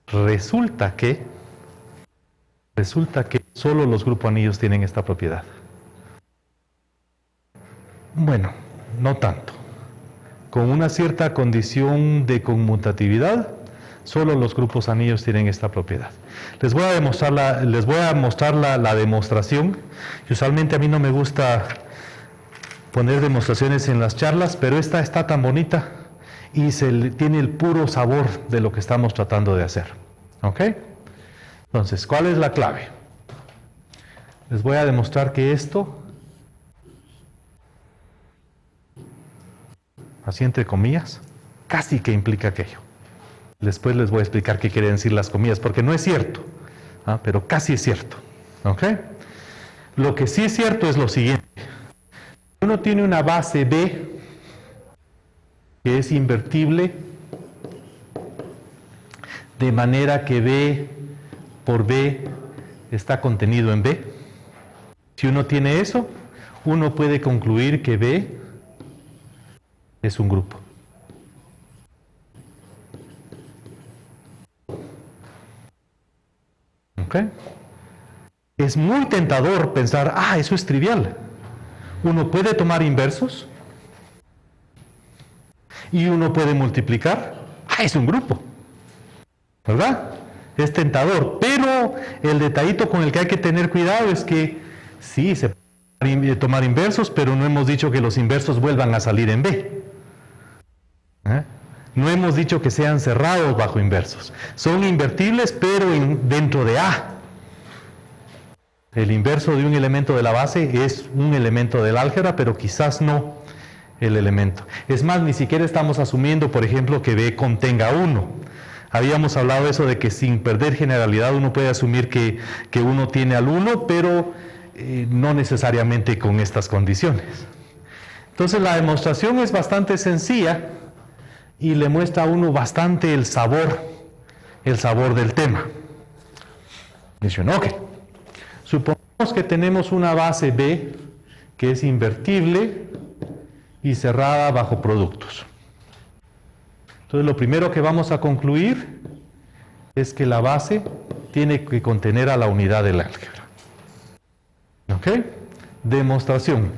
Resulta que solo los grupos anillos tienen esta propiedad. Bueno, no tanto. Con una cierta condición de conmutatividad, solo los grupos anillos tienen esta propiedad. Les voy a mostrar la demostración. Y usualmente a mí no me gusta poner demostraciones en las charlas, pero esta está tan bonita y tiene el puro sabor de lo que estamos tratando de hacer. ¿Ok? Entonces, ¿cuál es la clave? Les voy a demostrar que esto, así entre comillas, casi que implica aquello. Después les voy a explicar qué quieren decir las comillas, porque no es cierto, pero casi es cierto. ¿Ok? Lo que sí es cierto es lo siguiente. Uno tiene una base B que es invertible, de manera que B por B está contenido en B. Si uno tiene eso, uno puede concluir que B es un grupo. ¿Ok? Es muy tentador pensar, eso es trivial. Uno puede tomar inversos y uno puede multiplicar. es un grupo, ¿verdad? Es tentador, pero el detallito con el que hay que tener cuidado es que sí, se pueden tomar inversos, pero no hemos dicho que los inversos vuelvan a salir en B. No hemos dicho que sean cerrados bajo inversos. Son invertibles, pero dentro de A. El inverso de un elemento de la base es un elemento del álgebra, pero quizás no el elemento. Es más, ni siquiera estamos asumiendo, por ejemplo, que B contenga 1. Habíamos hablado de eso de que sin perder generalidad uno puede asumir que uno tiene al 1, pero no necesariamente con estas condiciones. Entonces la demostración es bastante sencilla y le muestra a uno bastante el sabor del tema. Dicen, ok, supongamos que tenemos una base B que es invertible y cerrada bajo productos. Entonces lo primero que vamos a concluir es que la base tiene que contener a la unidad del álgebra. ¿Ok? Demostración.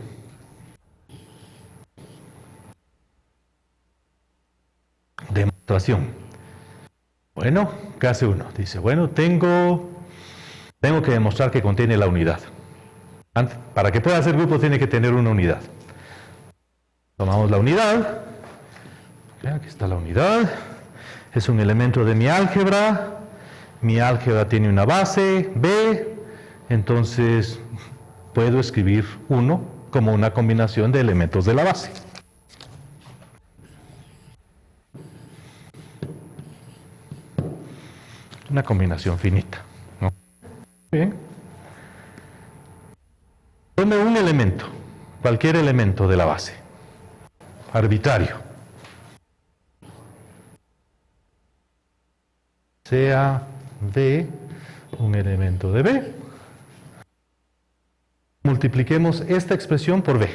Demostración. Bueno, ¿qué hace uno? Dice, bueno, tengo que demostrar que contiene la unidad. Para que pueda ser grupo tiene que tener una unidad. Tomamos la unidad. Aquí está la unidad. Es un elemento de mi álgebra. Mi álgebra tiene una base, B. Entonces, puedo escribir 1 como una combinación de elementos de la base. Una combinación finita, ¿no? Bien. Tome un elemento, cualquier elemento de la base, arbitrario. Sea B un elemento de B. Multipliquemos esta expresión por B.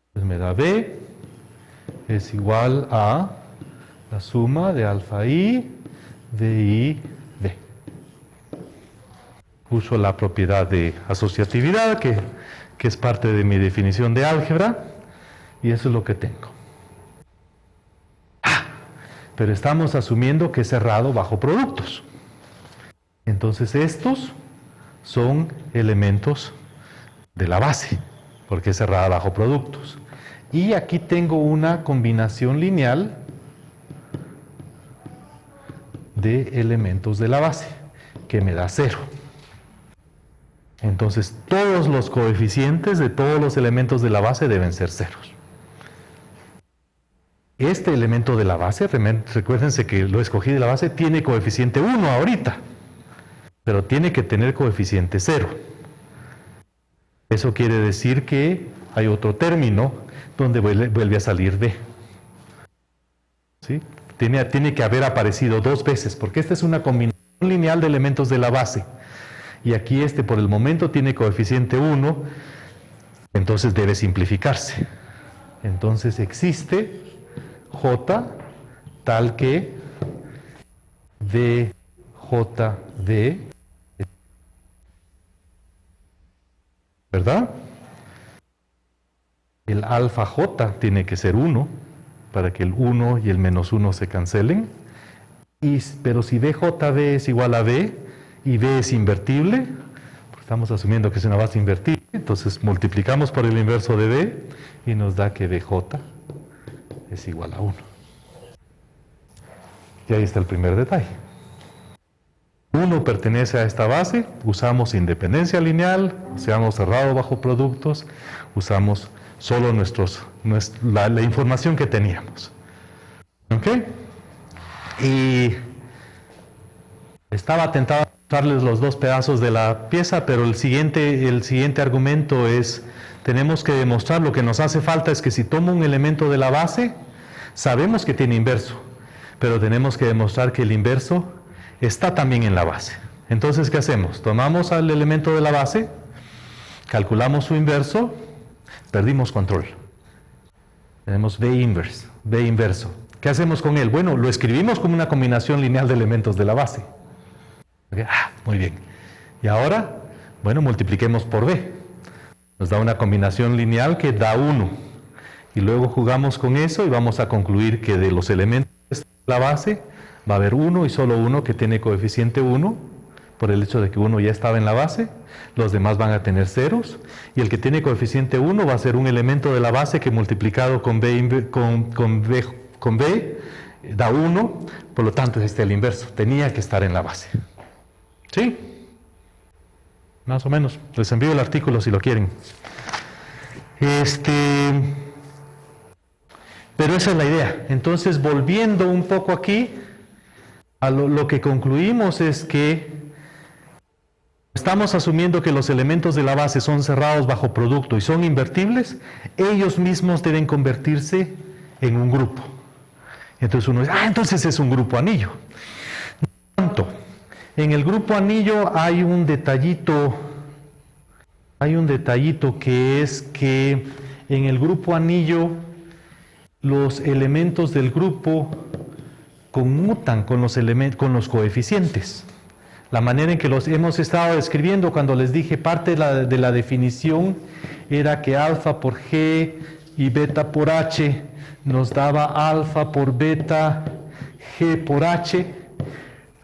Entonces me da B es igual a la suma de alfa I de I B. Uso la propiedad de asociatividad que es parte de mi definición de álgebra y eso es lo que tengo. Pero estamos asumiendo que es cerrado bajo productos. Entonces estos son elementos de la base, porque es cerrada bajo productos. Y aquí tengo una combinación lineal de elementos de la base, que me da 0. Entonces todos los coeficientes de todos los elementos de la base deben ser ceros. Este elemento de la base, recuérdense que lo escogí de la base, tiene coeficiente 1 ahorita, pero tiene que tener coeficiente 0. Eso quiere decir que hay otro término donde vuelve a salir B. ¿Sí? Tiene que haber aparecido 2 veces, porque esta es una combinación lineal de elementos de la base. Y aquí por el momento tiene coeficiente 1, entonces debe simplificarse. Entonces existe J tal que DJD, ¿verdad? El alfa J tiene que ser 1 para que el 1 y el menos 1 se cancelen. Pero si DJB es igual a B y B es invertible, porque estamos asumiendo que es una base invertible, entonces multiplicamos por el inverso de B y nos da que DJ es igual a 1. Y ahí está el primer detalle. 1 pertenece a esta base, usamos independencia lineal, seamos cerrados bajo productos, usamos solo la información que teníamos. ¿Ok? Y estaba tentado a mostrarles los 2 pedazos de la pieza, pero el siguiente argumento es, tenemos que demostrar, lo que nos hace falta es que si tomo un elemento de la base, sabemos que tiene inverso, pero tenemos que demostrar que el inverso está también en la base. Entonces, ¿qué hacemos? Tomamos al elemento de la base, calculamos su inverso, perdimos control. Tenemos B inverso. ¿Qué hacemos con él? Bueno, lo escribimos como una combinación lineal de elementos de la base. Muy bien. Y ahora, bueno, multipliquemos por B. Nos da una combinación lineal que da 1. Y luego jugamos con eso y vamos a concluir que de los elementos la base, va a haber uno y solo uno que tiene coeficiente 1, por el hecho de que uno ya estaba en la base. Los demás van a tener ceros, y el que tiene coeficiente 1 va a ser un elemento de la base que multiplicado con B, con B da 1, por lo tanto es el inverso, tenía que estar en la base. ¿Sí? Más o menos. Les envío el artículo si lo quieren. Pero esa es la idea. Entonces, volviendo un poco aquí, a lo que concluimos es que estamos asumiendo que los elementos de la base son cerrados bajo producto y son invertibles. Ellos mismos deben convertirse en un grupo. Entonces uno dice, entonces es un grupo anillo. No tanto. En el grupo anillo hay un detallito que es que en el grupo anillo los elementos del grupo conmutan con los coeficientes. La manera en que los hemos estado describiendo, cuando les dije parte de la definición era que alfa por G y beta por H nos daba alfa por beta G por H.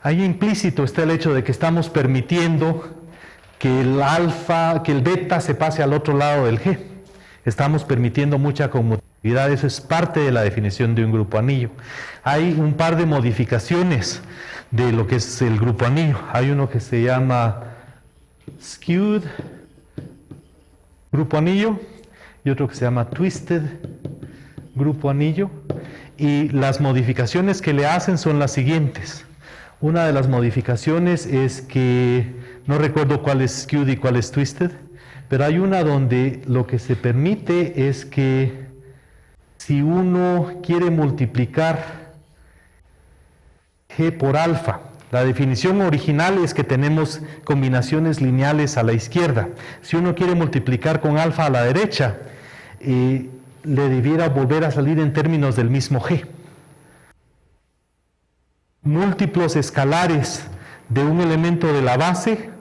Ahí implícito está el hecho de que estamos permitiendo que el beta se pase al otro lado del G. Estamos permitiendo mucha conmutabilidad, eso es parte de la definición de un grupo anillo. Hay un par de modificaciones de lo que es el grupo anillo. Hay uno que se llama skewed grupo anillo y otro que se llama twisted grupo anillo, y las modificaciones que le hacen son las siguientes. Una de las modificaciones es que, no recuerdo cuál es skewed y cuál es twisted, pero hay una donde lo que se permite es que si uno quiere multiplicar G por alfa, la definición original es que tenemos combinaciones lineales a la izquierda. Si uno quiere multiplicar con alfa a la derecha, le debiera volver a salir en términos del mismo G. Múltiplos escalares de un elemento de la base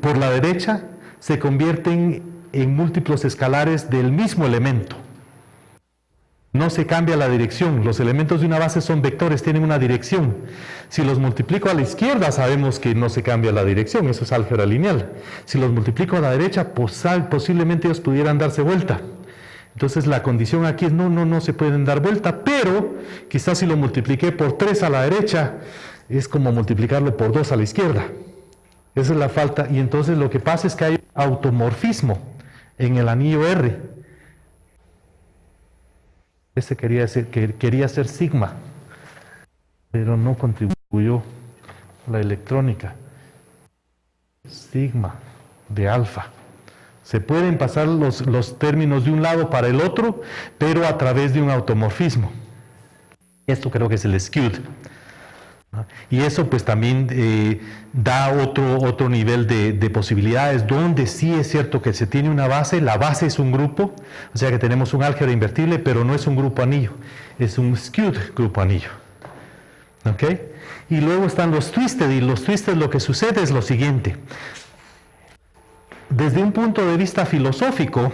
por la derecha se convierten en múltiplos escalares del mismo elemento. No se cambia la dirección. Los elementos de una base son vectores, tienen una dirección. Si los multiplico a la izquierda, sabemos que no se cambia la dirección, eso es álgebra lineal. Si los multiplico a la derecha, posiblemente ellos pudieran darse vuelta. Entonces la condición aquí es no se pueden dar vuelta, pero quizás si lo multipliqué por 3 a la derecha, es como multiplicarlo por 2 a la izquierda. Esa es la falta, y entonces lo que pasa es que hay automorfismo en el anillo R. Este quería ser sigma, pero no contribuyó a la electrónica. Sigma de alfa. Se pueden pasar los términos de un lado para el otro, pero a través de un automorfismo. Esto creo que es el skewed. Y eso pues también da otro nivel de posibilidades, donde sí es cierto que se tiene una base, la base es un grupo, o sea que tenemos un álgebra invertible, pero no es un grupo anillo, es un skewed grupo anillo. ¿Ok? Y luego están los twisted, y los twisted lo que sucede es lo siguiente. Desde un punto de vista filosófico,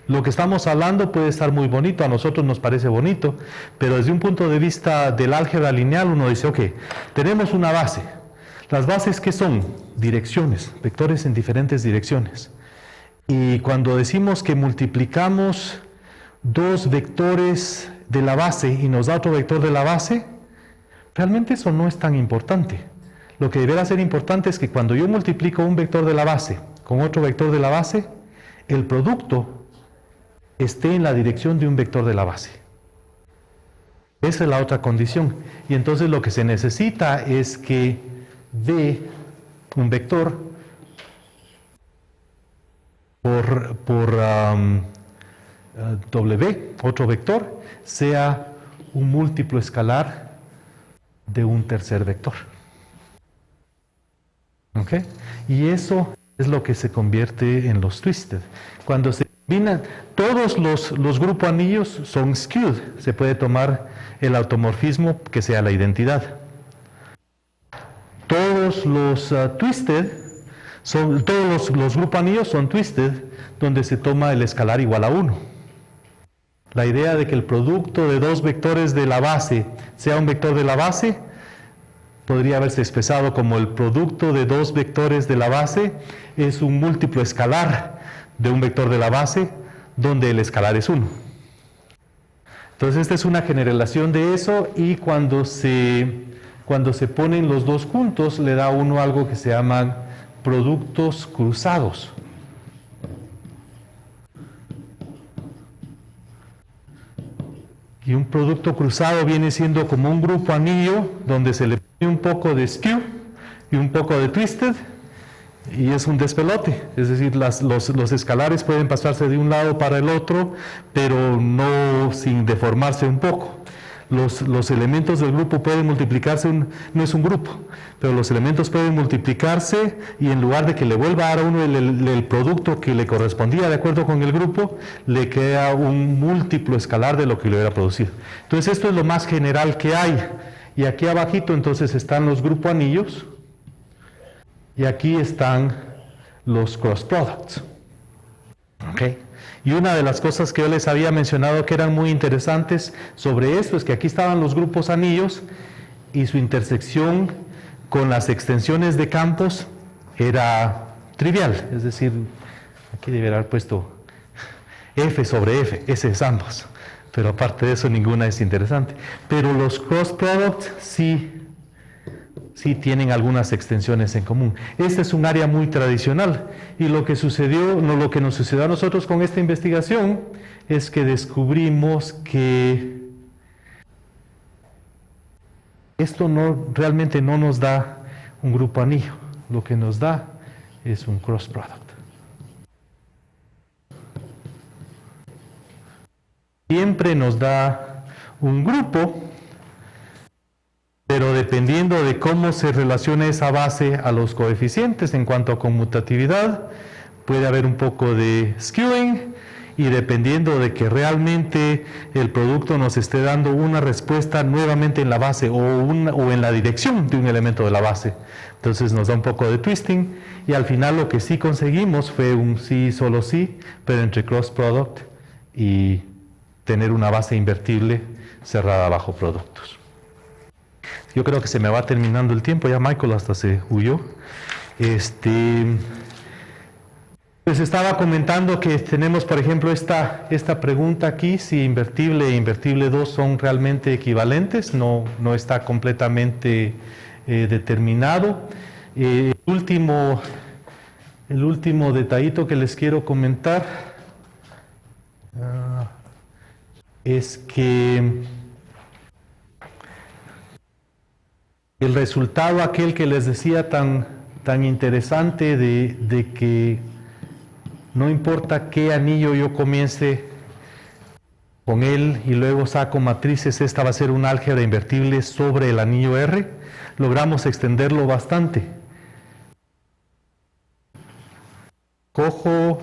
lo que estamos hablando puede estar muy bonito, a nosotros nos parece bonito, pero desde un punto de vista del álgebra lineal uno dice, ok, tenemos una base. Las bases, ¿qué son? Direcciones, vectores en diferentes direcciones. Y cuando decimos que multiplicamos dos vectores de la base y nos da otro vector de la base, realmente eso no es tan importante. Lo que deberá ser importante es que cuando yo multiplico un vector de la base con otro vector de la base, el producto esté en la dirección de un vector de la base. Esa es la otra condición. Y entonces lo que se necesita es que D, un vector, por W, otro vector, sea un múltiplo escalar de un tercer vector. ¿Ok? Y eso es lo que se convierte en los twisted. Cuando se combinan, todos los grupos anillos son skewed. Se puede tomar el automorfismo que sea la identidad. Todos los twisted, todos los grupos anillos son twisted, donde se toma el escalar igual a 1. La idea de que el producto de dos vectores de la base sea un vector de la base podría haberse expresado como el producto de dos vectores de la base es un múltiplo escalar de un vector de la base donde el escalar es 1. Entonces esta es una generalización de eso, y cuando se ponen los dos juntos le da a uno algo que se llaman productos cruzados. Y un producto cruzado viene siendo como un grupo anillo donde se le pone un poco de skew y un poco de twisted, y es un despelote. Es decir, los escalares pueden pasarse de un lado para el otro, pero no sin deformarse un poco. Los elementos del grupo pueden multiplicarse, no es un grupo, pero los elementos pueden multiplicarse, y en lugar de que le vuelva a dar a uno el producto que le correspondía de acuerdo con el grupo, le queda un múltiplo escalar de lo que le hubiera producido. Entonces esto es lo más general que hay. Y aquí abajito entonces están los grupo anillos, y aquí están los cross products. ¿Okay? Y una de las cosas que yo les había mencionado que eran muy interesantes sobre esto es que aquí estaban los grupos anillos y su intersección con las extensiones de campos era trivial. Es decir, aquí debería haber puesto F sobre F, ese es ambos. Pero aparte de eso, ninguna es interesante. Pero los cross products sí tienen algunas extensiones en común. Este es un área muy tradicional, y lo que nos sucedió a nosotros con esta investigación es que descubrimos que esto realmente no nos da un grupo anillo, lo que nos da es un cross product. Siempre nos da un grupo, pero dependiendo de cómo se relaciona esa base a los coeficientes en cuanto a conmutatividad, puede haber un poco de skewing, y dependiendo de que realmente el producto nos esté dando una respuesta nuevamente en la base o en la dirección de un elemento de la base. Entonces nos da un poco de twisting, y al final lo que sí conseguimos fue un sí, solo sí, pero entre cross product y tener una base invertible cerrada bajo productos. Yo creo que se me va terminando el tiempo, ya Michael hasta se huyó. Pues estaba comentando que tenemos, por ejemplo, esta pregunta aquí, si invertible e invertible 2 son realmente equivalentes. No está completamente determinado. El último detallito que les quiero comentar es que el resultado aquel que les decía tan interesante de que no importa qué anillo yo comience con él y luego saco matrices, esta va a ser un álgebra invertible sobre el anillo R, logramos extenderlo bastante. Cojo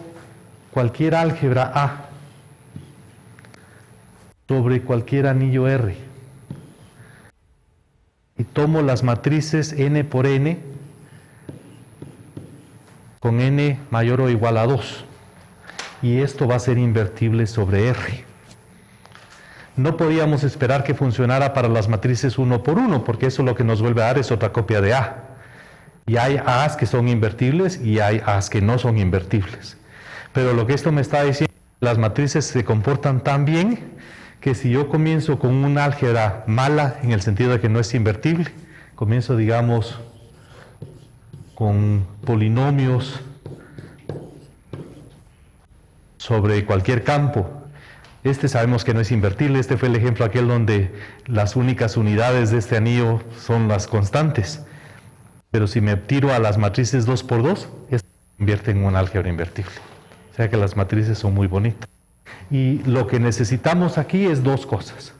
cualquier álgebra A sobre cualquier anillo R y tomo las matrices n por n con n mayor o igual a 2, y esto va a ser invertible sobre R. No podíamos esperar que funcionara para las matrices 1 por 1, porque eso lo que nos vuelve a dar es otra copia de A. Y hay A's que son invertibles y hay A's que no son invertibles. Pero lo que esto me está diciendo, las matrices se comportan tan bien que si yo comienzo con un álgebra mala, en el sentido de que no es invertible, comienzo, digamos, con polinomios sobre cualquier campo. Sabemos que no es invertible. Este fue el ejemplo aquel donde las únicas unidades de este anillo son las constantes. Pero si me tiro a las matrices 2 por 2, esto se convierte en un álgebra invertible. O sea que las matrices son muy bonitas. Y lo que necesitamos aquí es dos cosas.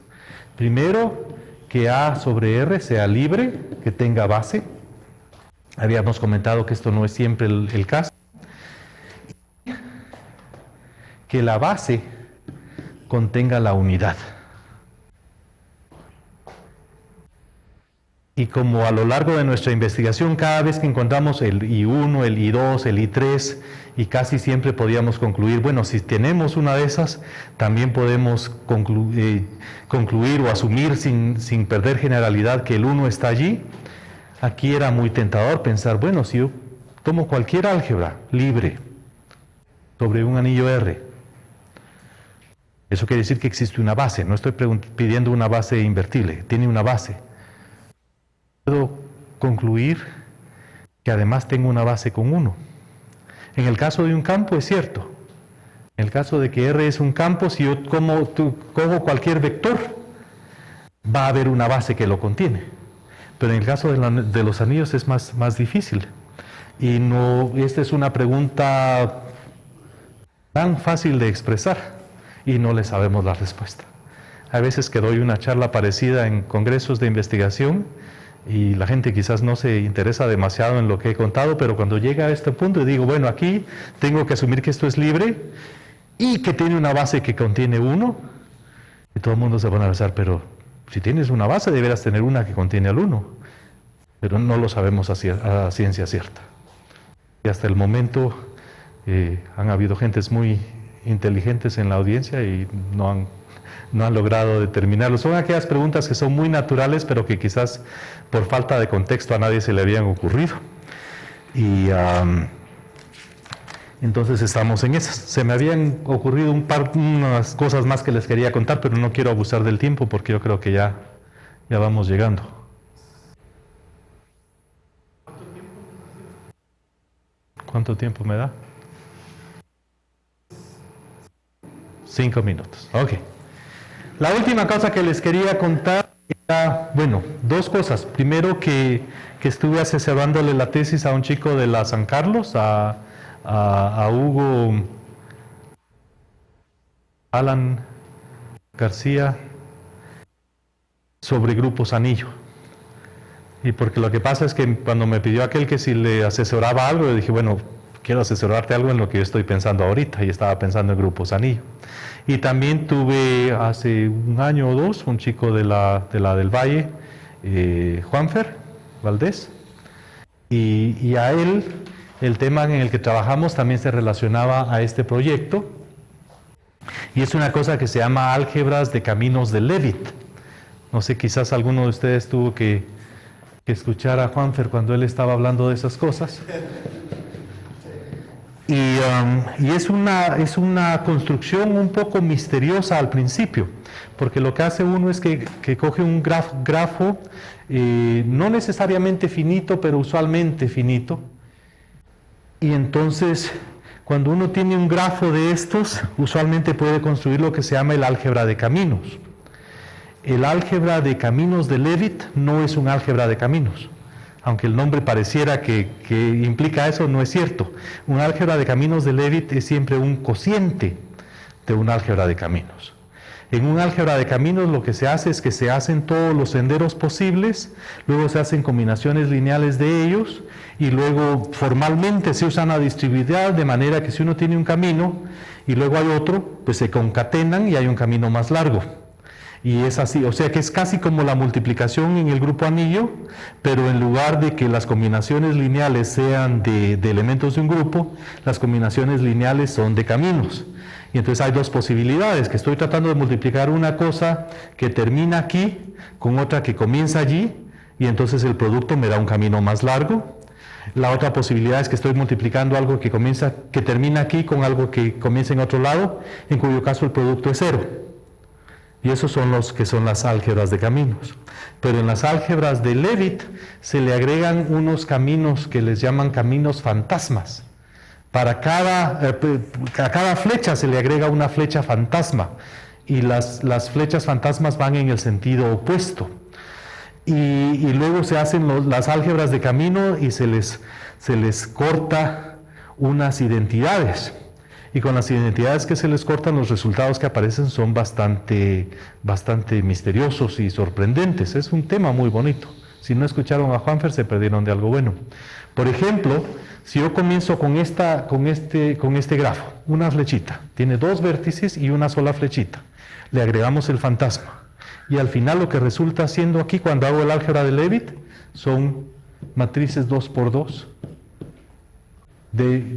Primero, que A sobre R sea libre, que tenga base. Habíamos comentado que esto no es siempre el caso. Que la base contenga la unidad. Y como a lo largo de nuestra investigación, cada vez que encontramos el I1, el I2, el I3, y casi siempre podíamos concluir, bueno, si tenemos una de esas, también podemos concluir o asumir sin perder generalidad que el 1 está allí. Aquí era muy tentador pensar, bueno, si yo tomo cualquier álgebra libre sobre un anillo R, eso quiere decir que existe una base, no estoy pidiendo una base invertible, tiene una base. Puedo concluir que además tengo una base con 1. En el caso de un campo es cierto. En el caso de que R es un campo, si yo cojo cualquier vector, va a haber una base que lo contiene. Pero en el caso de los anillos es más difícil. Y esta es una pregunta tan fácil de expresar y no le sabemos la respuesta. Hay veces que doy una charla parecida en congresos de investigación y la gente quizás no se interesa demasiado en lo que he contado, pero cuando llega a este punto digo, bueno, aquí tengo que asumir que esto es libre y que tiene una base que contiene 1, y todo el mundo se pone a pensar, pero si tienes una base deberás tener una que contiene al 1, pero no lo sabemos a ciencia cierta. Y hasta el momento han habido gentes muy inteligentes en la audiencia y no han logrado determinarlo. Son aquellas preguntas que son muy naturales, pero que quizás por falta de contexto a nadie se le habían ocurrido. Y entonces estamos en esas. Se me habían ocurrido unas cosas más que les quería contar, pero no quiero abusar del tiempo porque yo creo que ya vamos llegando. ¿Cuánto tiempo me da? 5 minutos. Ok. La última cosa que les quería contar era, bueno, 2 cosas. Primero que estuve asesorándole la tesis a un chico de la San Carlos, a Hugo Alan García, sobre grupos anillo. Y porque lo que pasa es que cuando me pidió aquel que si le asesoraba algo, le dije, bueno, quiero asesorarte algo en lo que yo estoy pensando ahorita, y estaba pensando en grupos anillo. Y también tuve hace 1 año o 2 un chico de la del Valle, Juanfer Valdés, y a él el tema en el que trabajamos también se relacionaba a este proyecto, y es una cosa que se llama álgebras de caminos de Leavitt. No sé, quizás alguno de ustedes tuvo que escuchar a Juanfer cuando él estaba hablando de esas cosas. Y es una construcción un poco misteriosa al principio, porque lo que hace uno es que coge un grafo no necesariamente finito, pero usualmente finito, y entonces cuando uno tiene un grafo de estos, usualmente puede construir lo que se llama el álgebra de caminos. El álgebra de caminos de Leavitt no es un álgebra de caminos. Aunque el nombre pareciera que implica eso, no es cierto. Un álgebra de caminos de Leavitt es siempre un cociente de un álgebra de caminos. En un álgebra de caminos lo que se hace es que se hacen todos los senderos posibles, luego se hacen combinaciones lineales de ellos, y luego formalmente se usa una distribuidad de manera que si uno tiene un camino y luego hay otro, pues se concatenan y hay un camino más largo. Y es así, o sea que es casi como la multiplicación en el grupo anillo, pero en lugar de que las combinaciones lineales sean de elementos de un grupo, las combinaciones lineales son de caminos. Y entonces hay 2 posibilidades, que estoy tratando de multiplicar una cosa que termina aquí con otra que comienza allí, y entonces el producto me da un camino más largo. La otra posibilidad es que estoy multiplicando algo que termina aquí con algo que comienza en otro lado, en cuyo caso el producto es 0. Y esos son los que son las álgebras de caminos. Pero en las álgebras de Leavitt se le agregan unos caminos que les llaman caminos fantasmas. A cada flecha se le agrega una flecha fantasma, y las flechas fantasmas van en el sentido opuesto. Y luego se hacen las álgebras de camino y se les corta unas identidades. Y con las identidades que se les cortan, los resultados que aparecen son bastante misteriosos y sorprendentes. Es un tema muy bonito. Si no escucharon a Juanfer, se perdieron de algo bueno. Por ejemplo, si yo comienzo con este grafo, una flechita, tiene 2 vértices y una sola flechita, le agregamos el fantasma, Y al final lo que resulta siendo aquí, cuando hago el álgebra de Leavitt, son matrices 2 por 2.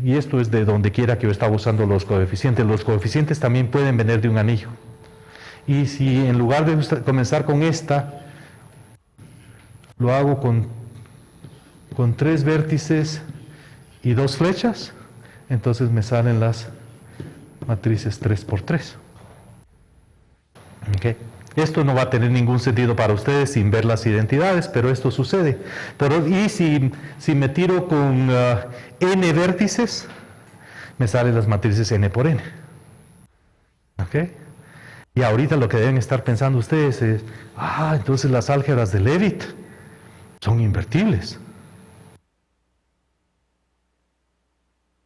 Y esto es de donde quiera que yo estaba usando los coeficientes. Los coeficientes también pueden venir de un anillo. Y si en lugar de comenzar con esta, lo hago con 3 vértices y 2 flechas, entonces me salen las matrices 3 por 3. ¿Okay? Esto no va a tener ningún sentido para ustedes sin ver las identidades, pero esto sucede. Y si me tiro con n vértices, me salen las matrices n por n. ¿Okay? Y ahorita lo que deben estar pensando ustedes es, entonces las álgebras de Leavitt son invertibles.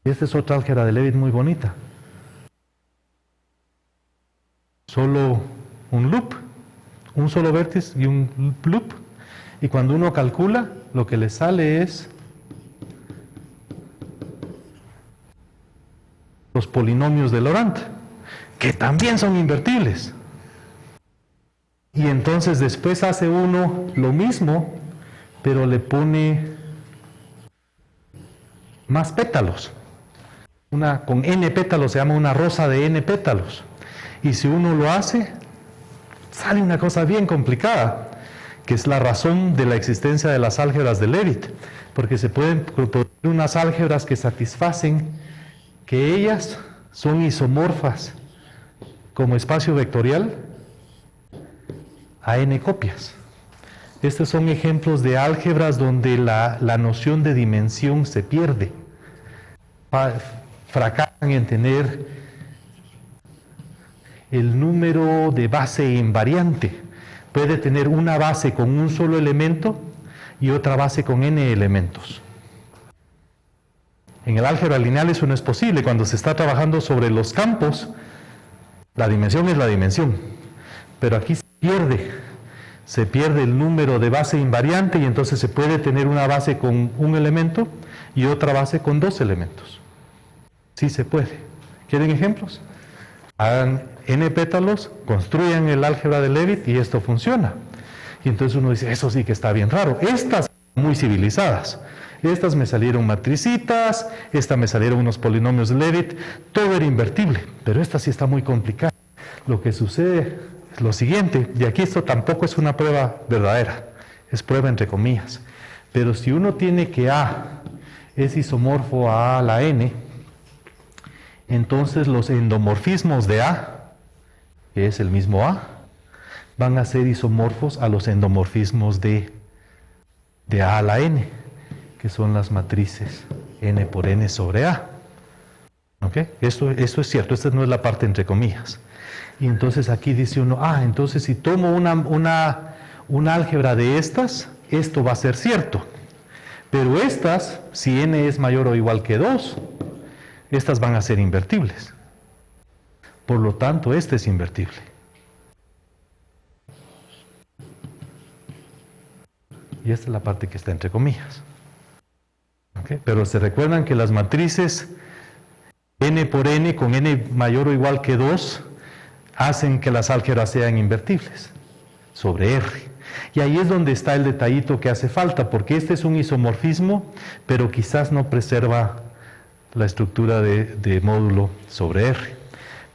Y esta es otra álgebra de Leavitt muy bonita. Solo un loop, un solo vértice y un loop. Y cuando uno calcula, lo que le sale es los polinomios de Laurent, que también son invertibles. Y entonces después hace uno lo mismo, pero le pone más pétalos. Con n pétalos se llama una rosa de n pétalos. Y si uno lo hace, sale una cosa bien complicada, que es la razón de la existencia de las álgebras de Leavitt, porque se pueden proponer unas álgebras que satisfacen que ellas son isomorfas como espacio vectorial a n copias. Estos son ejemplos de álgebras donde la noción de dimensión se pierde. Fracasan en tener el número de base invariante. Puede tener una base con un solo elemento y otra base con n elementos. En el álgebra lineal eso no es posible. Cuando se está trabajando sobre los campos, la dimensión es la dimensión. Pero aquí se pierde el número de base invariante y entonces se puede tener una base con un elemento y otra base con 2 elementos. Sí se puede. ¿Quieren ejemplos? Hagan n pétalos, construyan el álgebra de Leavitt y esto funciona. Y entonces uno dice, eso sí que está bien raro. Estas muy civilizadas. Estas me salieron matricitas, esta me salieron unos polinomios de Leavitt, todo era invertible, pero esta sí está muy complicada. Lo que sucede es lo siguiente, y aquí esto tampoco es una prueba verdadera, es prueba entre comillas. Pero si uno tiene que A es isomorfo a la n, entonces los endomorfismos de A, que es el mismo A, van a ser isomorfos a los endomorfismos de A a la n, que son las matrices n por n sobre A. ¿Ok? Esto es cierto, esta no es la parte entre comillas. Y entonces aquí dice uno, entonces si tomo una álgebra de estas, esto va a ser cierto. Pero estas, si n es mayor o igual que 2, estas van a ser invertibles. Por lo tanto, este es invertible. Y esta es la parte que está entre comillas. ¿Okay? Pero se recuerdan que las matrices n por n con n mayor o igual que 2 hacen que las álgebras sean invertibles sobre R. Y ahí es donde está el detallito que hace falta, porque este es un isomorfismo, pero quizás no preserva la estructura de módulo sobre R.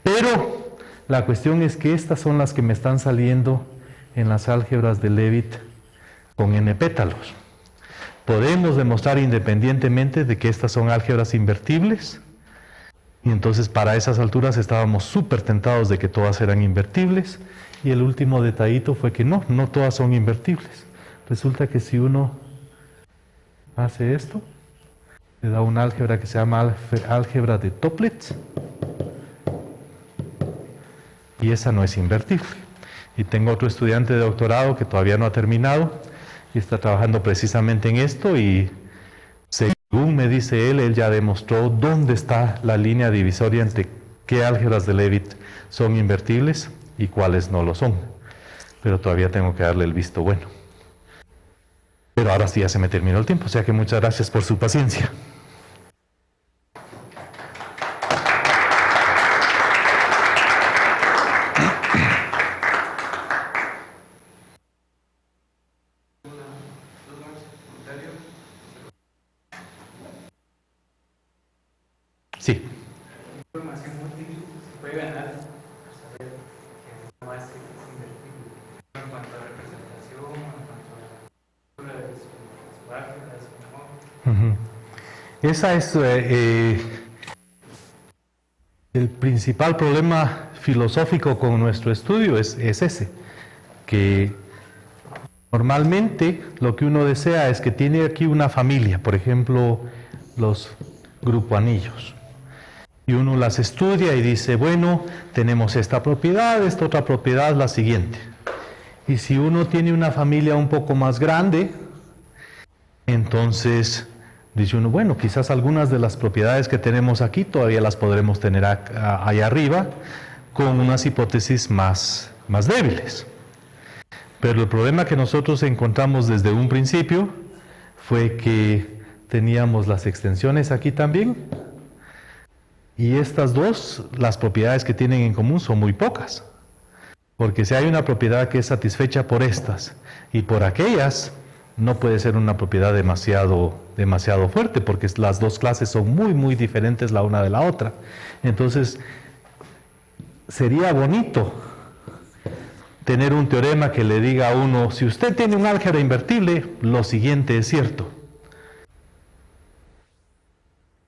Pero la cuestión es que estas son las que me están saliendo en las álgebras de Leavitt con n pétalos. Podemos demostrar independientemente de que estas son álgebras invertibles, y entonces para esas alturas estábamos súper tentados de que todas eran invertibles, y el último detallito fue que no todas son invertibles. Resulta que si uno hace esto, le da una álgebra que se llama álgebra de Toeplitz, y esa no es invertible. Y tengo otro estudiante de doctorado que todavía no ha terminado, y está trabajando precisamente en esto, y según me dice él ya demostró dónde está la línea divisoria entre qué álgebras de Leavitt son invertibles y cuáles no lo son. Pero todavía tengo que darle el visto bueno. Pero ahora sí ya se me terminó el tiempo, o sea que muchas gracias por su paciencia. Esa es el principal problema filosófico con nuestro estudio, es ese, que normalmente lo que uno desea es que tiene aquí una familia, por ejemplo, los grupoanillos. Y uno las estudia y dice, bueno, tenemos esta propiedad, esta otra propiedad, la siguiente. Y si uno tiene una familia un poco más grande, entonces dice uno, bueno, quizás algunas de las propiedades que tenemos aquí todavía las podremos tener allá arriba con unas hipótesis más débiles. Pero el problema que nosotros encontramos desde un principio fue que teníamos las extensiones aquí también, y estas dos, las propiedades que tienen en común son muy pocas. Porque si hay una propiedad que es satisfecha por estas y por aquellas, no puede ser una propiedad demasiado fuerte, porque las dos clases son muy diferentes la una de la otra. Entonces, sería bonito tener un teorema que le diga a uno, si usted tiene un álgebra invertible, lo siguiente es cierto.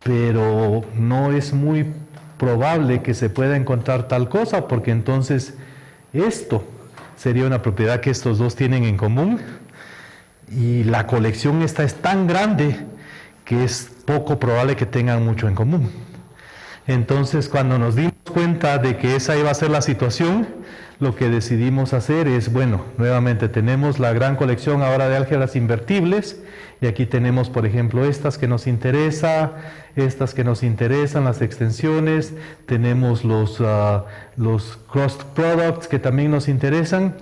Pero no es muy probable que se pueda encontrar tal cosa, porque entonces esto sería una propiedad que estos dos tienen en común, y la colección esta es tan grande que es poco probable que tengan mucho en común. Entonces, cuando nos dimos cuenta de que esa iba a ser la situación, lo que decidimos hacer es, bueno, nuevamente tenemos la gran colección ahora de álgebras invertibles, y aquí tenemos, por ejemplo, estas que nos interesan, las extensiones, tenemos los cross products que también nos interesan,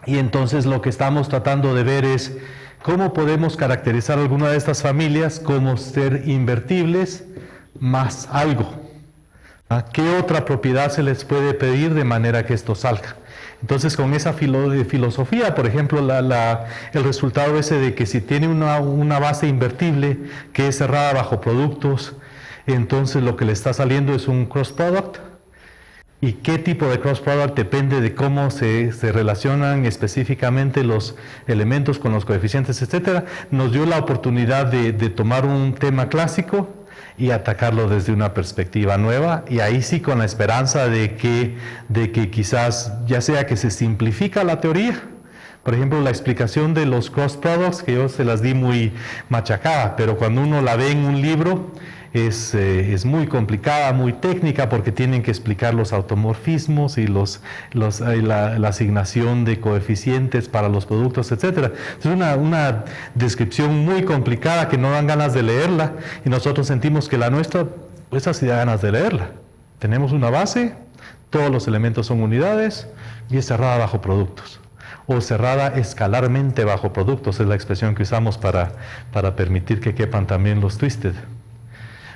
y entonces lo que estamos tratando de ver es cómo podemos caracterizar alguna de estas familias como ser invertibles más algo. ¿A qué otra propiedad se les puede pedir de manera que esto salga? Entonces, con esa filosofía, por ejemplo, el resultado ese de que si tiene una base invertible que es cerrada bajo productos, entonces lo que le está saliendo es un cross product. ¿Y qué tipo de cross product? Depende de cómo se relacionan específicamente los elementos con los coeficientes, etcétera. Nos dio la oportunidad de tomar un tema clásico y atacarlo desde una perspectiva nueva, y ahí sí con la esperanza de que quizás, ya sea que se simplifica la teoría, por ejemplo la explicación de los cross products, que yo se las di muy machacada, pero cuando uno la ve en un libro es muy complicada, muy técnica, porque tienen que explicar los automorfismos y la asignación de coeficientes para los productos, etc. Es una descripción muy complicada que no dan ganas de leerla, y nosotros sentimos que la nuestra, pues así da ganas de leerla. Tenemos una base, todos los elementos son unidades, y es cerrada bajo productos, o cerrada escalarmente bajo productos, es la expresión que usamos para permitir que quepan también los twisted.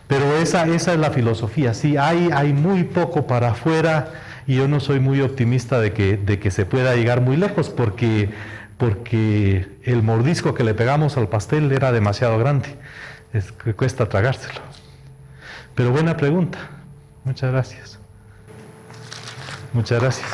Pero esa es la filosofía. Sí, hay muy poco para afuera, y yo no soy muy optimista de que se pueda llegar muy lejos, porque el mordisco que le pegamos al pastel era demasiado grande. Es que cuesta tragárselo. Pero buena pregunta. Muchas gracias. Muchas gracias.